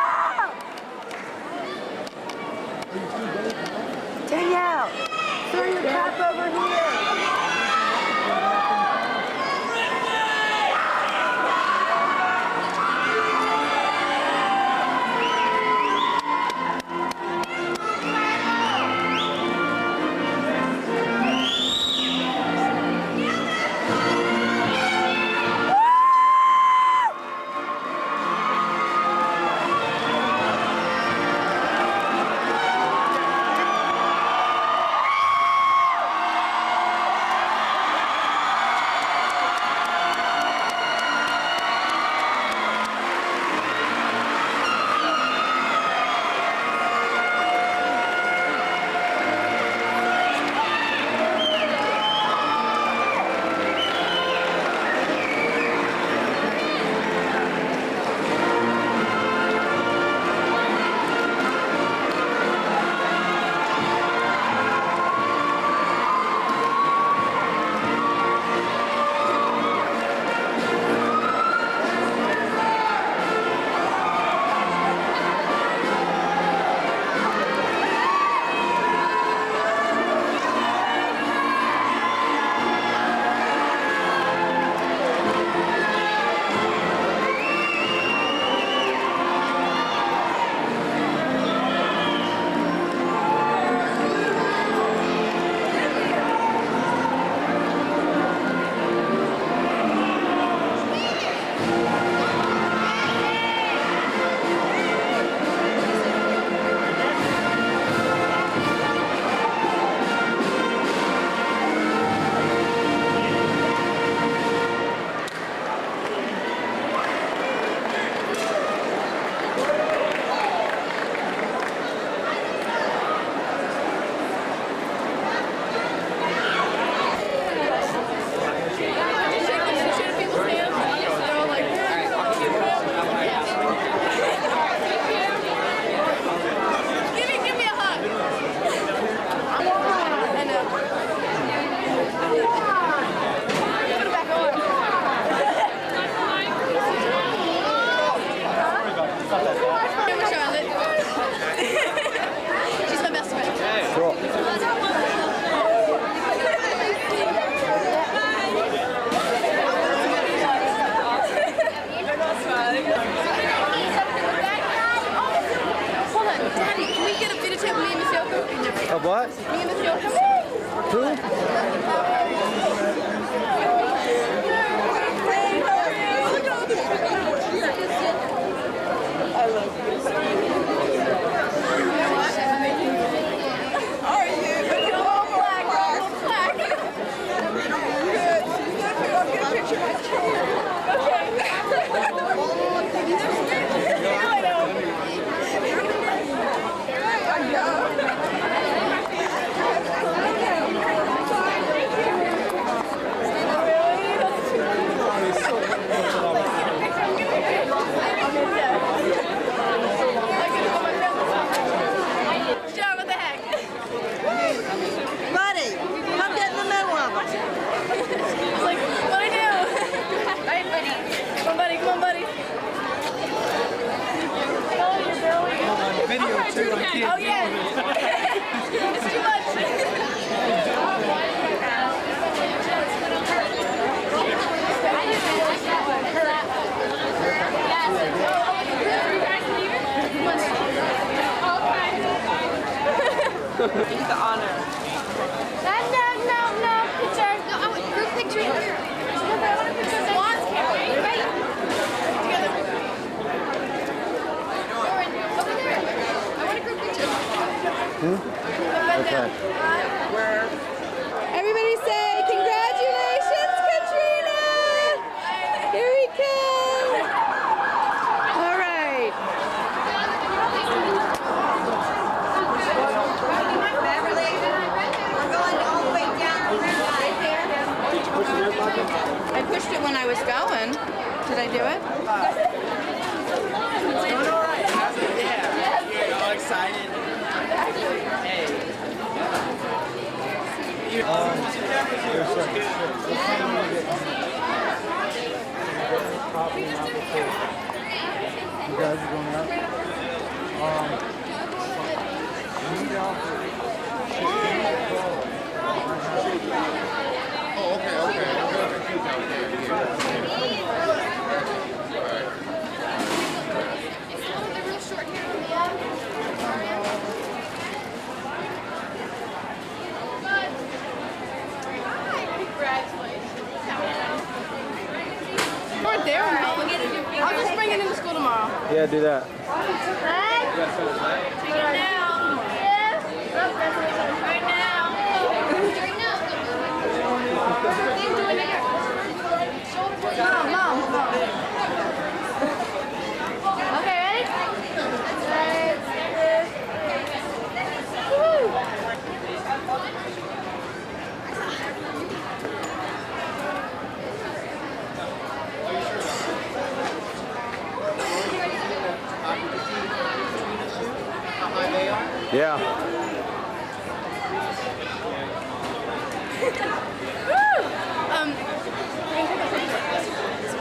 Of what? Me and Miss Jo, come here. I love you. Are you? Look at the little flag, little flag. Good. I'll get a picture of my children. Okay. I know. John, what the heck? Buddy, come get in the middle of them. It's like, what I do? Right, buddy. Come on, buddy. Come on, buddy. Oh, you're barely. Video too, I can't. Oh, yeah. It's too much. The honor. No, picture. No, I want group picture here. I want a picture of the swans, right? Together. Lauren, over there. I want a group picture. Okay. Everybody say, congratulations, Katrina! Here we come. All right. Beverly, we're going all the way down right there. I pushed it when I was going. Did I do it? Doing all right. Yeah. You're all excited. Hey. You guys are going out? I'll just bring it into school tomorrow. Yeah, do that. Take it now. Yeah. Right now. Mom. Okay, ready? Yeah.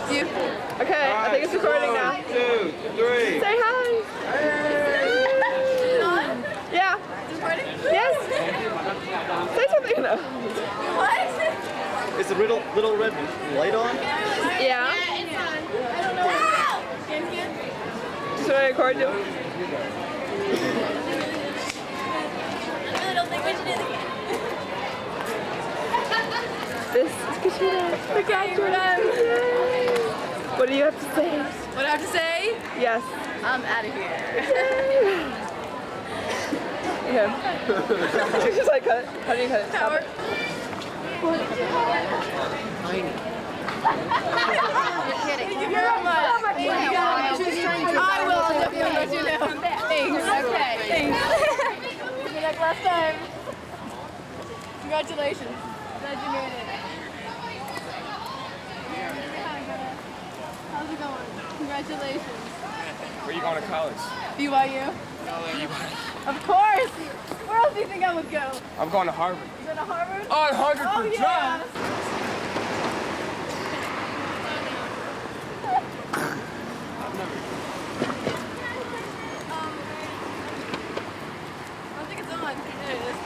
You. Okay, I think it's recording now. 1, 2, 3. Say hi. Yeah. Yes. Say something. What? Is the little red light on? Yeah. It's on. I don't know. Just want to record you. I don't think we should do this again. This is Katrina. Look after them. What do you have to say? What do I have to say? Yes. I'm out of here. Okay. Just like cut it. How do you cut it? Power. Tiny. You're kidding. Thank you very much. I will. I'll definitely let you know. Thanks. Okay. Thanks. See you next last time. Congratulations. Glad you made it. How's it going? Congratulations. Where are you going to college? BYU? Of course. Where else do you think I would go? I'm going to Harvard. You go to Harvard? Oh, Harvard for yeah. I think it's on. There it is.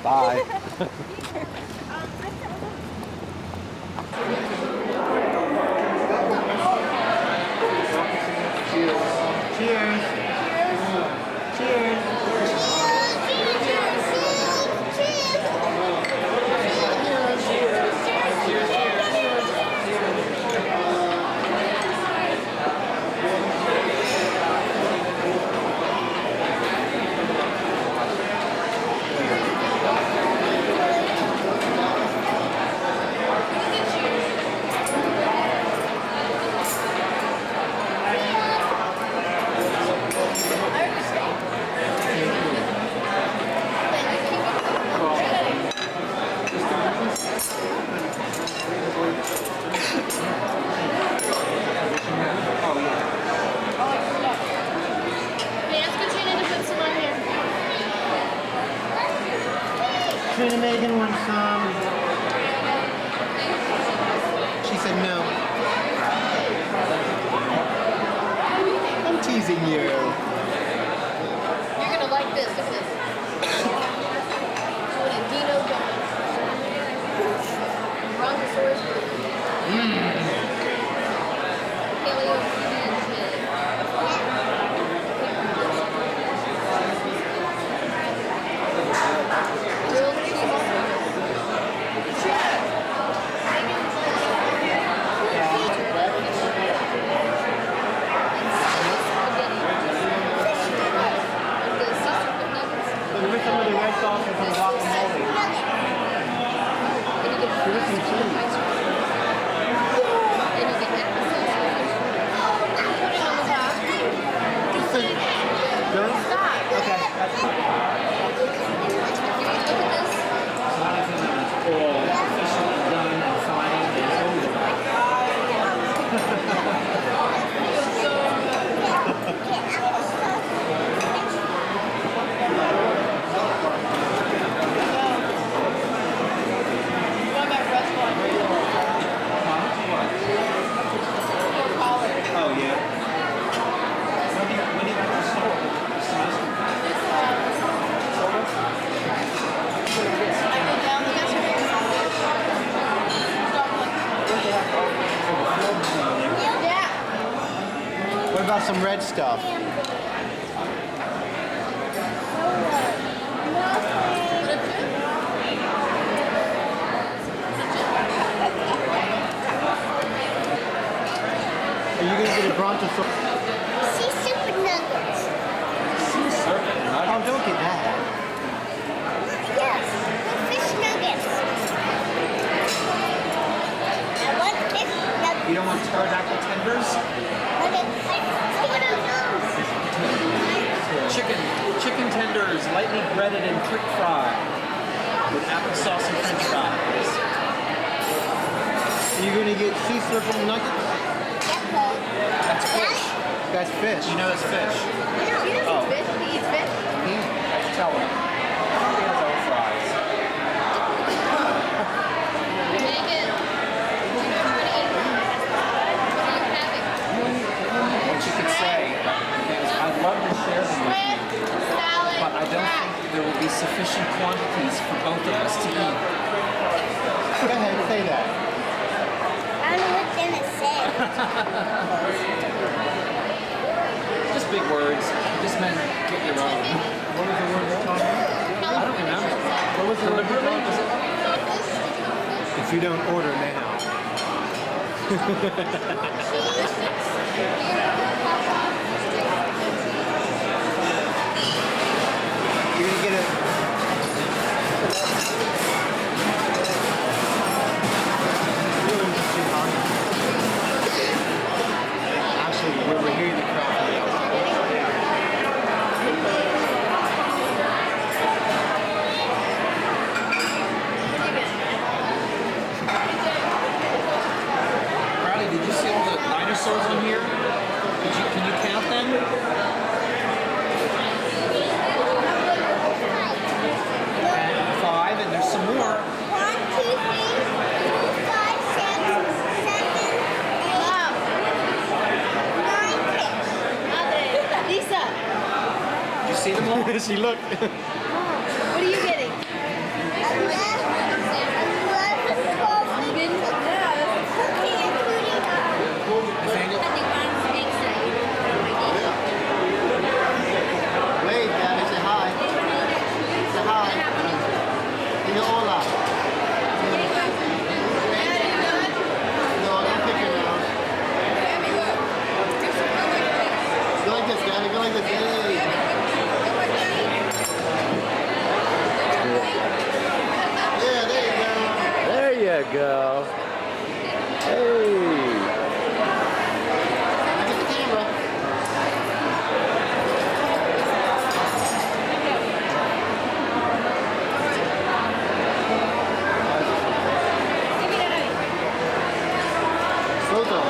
Bye. Cheers. Cheers. Cheers. Katrina Megan wants some. She said no. I'm teasing you. You're gonna like this. Look at this. What a Dino Don. Brontosaurus. Paleo. Grilled cheese. Give me some of the red sauce and some guacamole. Give me some cheese. Done? Okay, that's fine. All officially done and final and Oh, yeah. When do you have to start? What about some red stuff? Are you going to get a brontosaurus? Sea serpent nuggets. Sea serpent nuggets? Oh, don't get that. Yes, the fish nuggets. I want fish nuggets. You don't want pterodactyl tenders? Chicken tenders, lightly breaded and quick fried with applesauce and french fries. Are you going to get sea serpent nuggets? That's fish. That's fish. You know that's fish. He doesn't fish. He eats fish. Tell him. He has all fries. Megan, What you could say is, I'd love to share them with you, but I don't think there will be sufficient quantities for both of us to eat. Go ahead, say that. I don't know what gonna say. Just big words. Just meant get your own. What was the word you're talking about? I don't remember. What was the word you're talking about? If you don't order now. You're gonna get a... Actually, we're hearing the crowd from the outside. Riley, did you see all the dinosaurs on here? Can you count them? Okay, 5, and there's some more. 1, 2, 3, 4, 5, 6, 7, 8, 9, 10. Lisa, Did you see them all? She looked. what are you getting? 11, 12, Wave, Gabby, say hi. Say hi. Say hola. No, don't pick your nose. Go like this, Gabby. Go like this. Hey. Yeah, there you go. There you go. Hey. Look at the camera. Photo.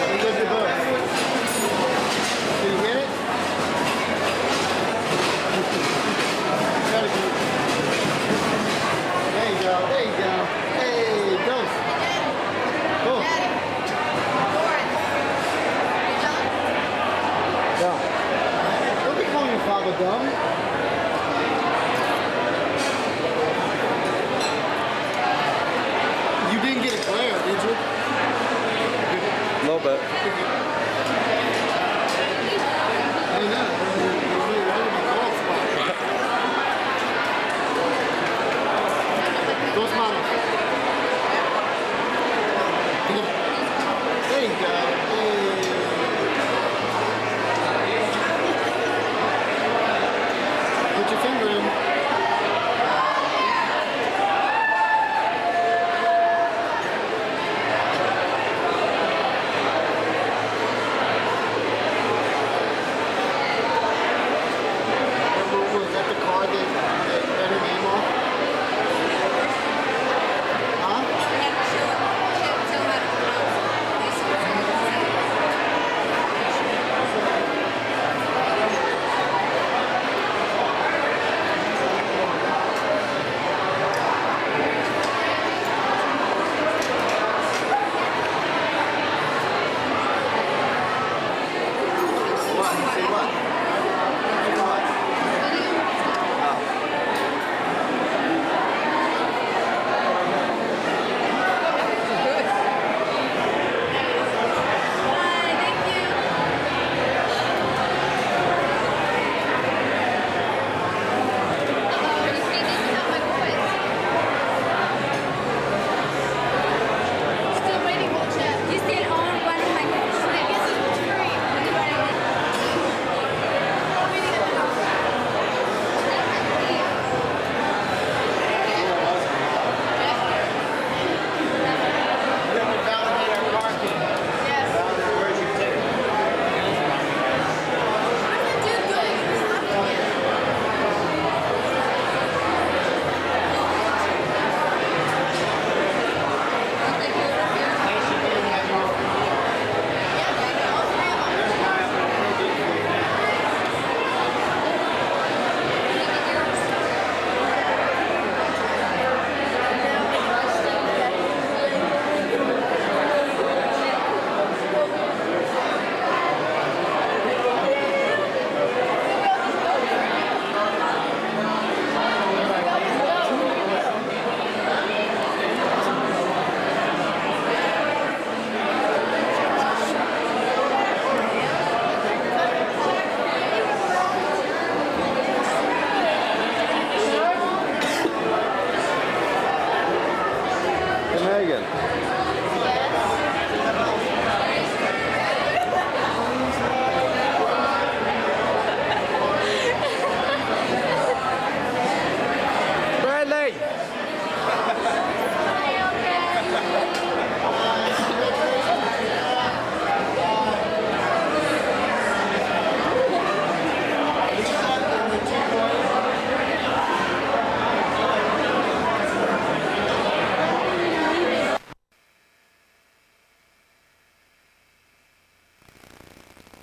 Here goes your book. Did you get it? If you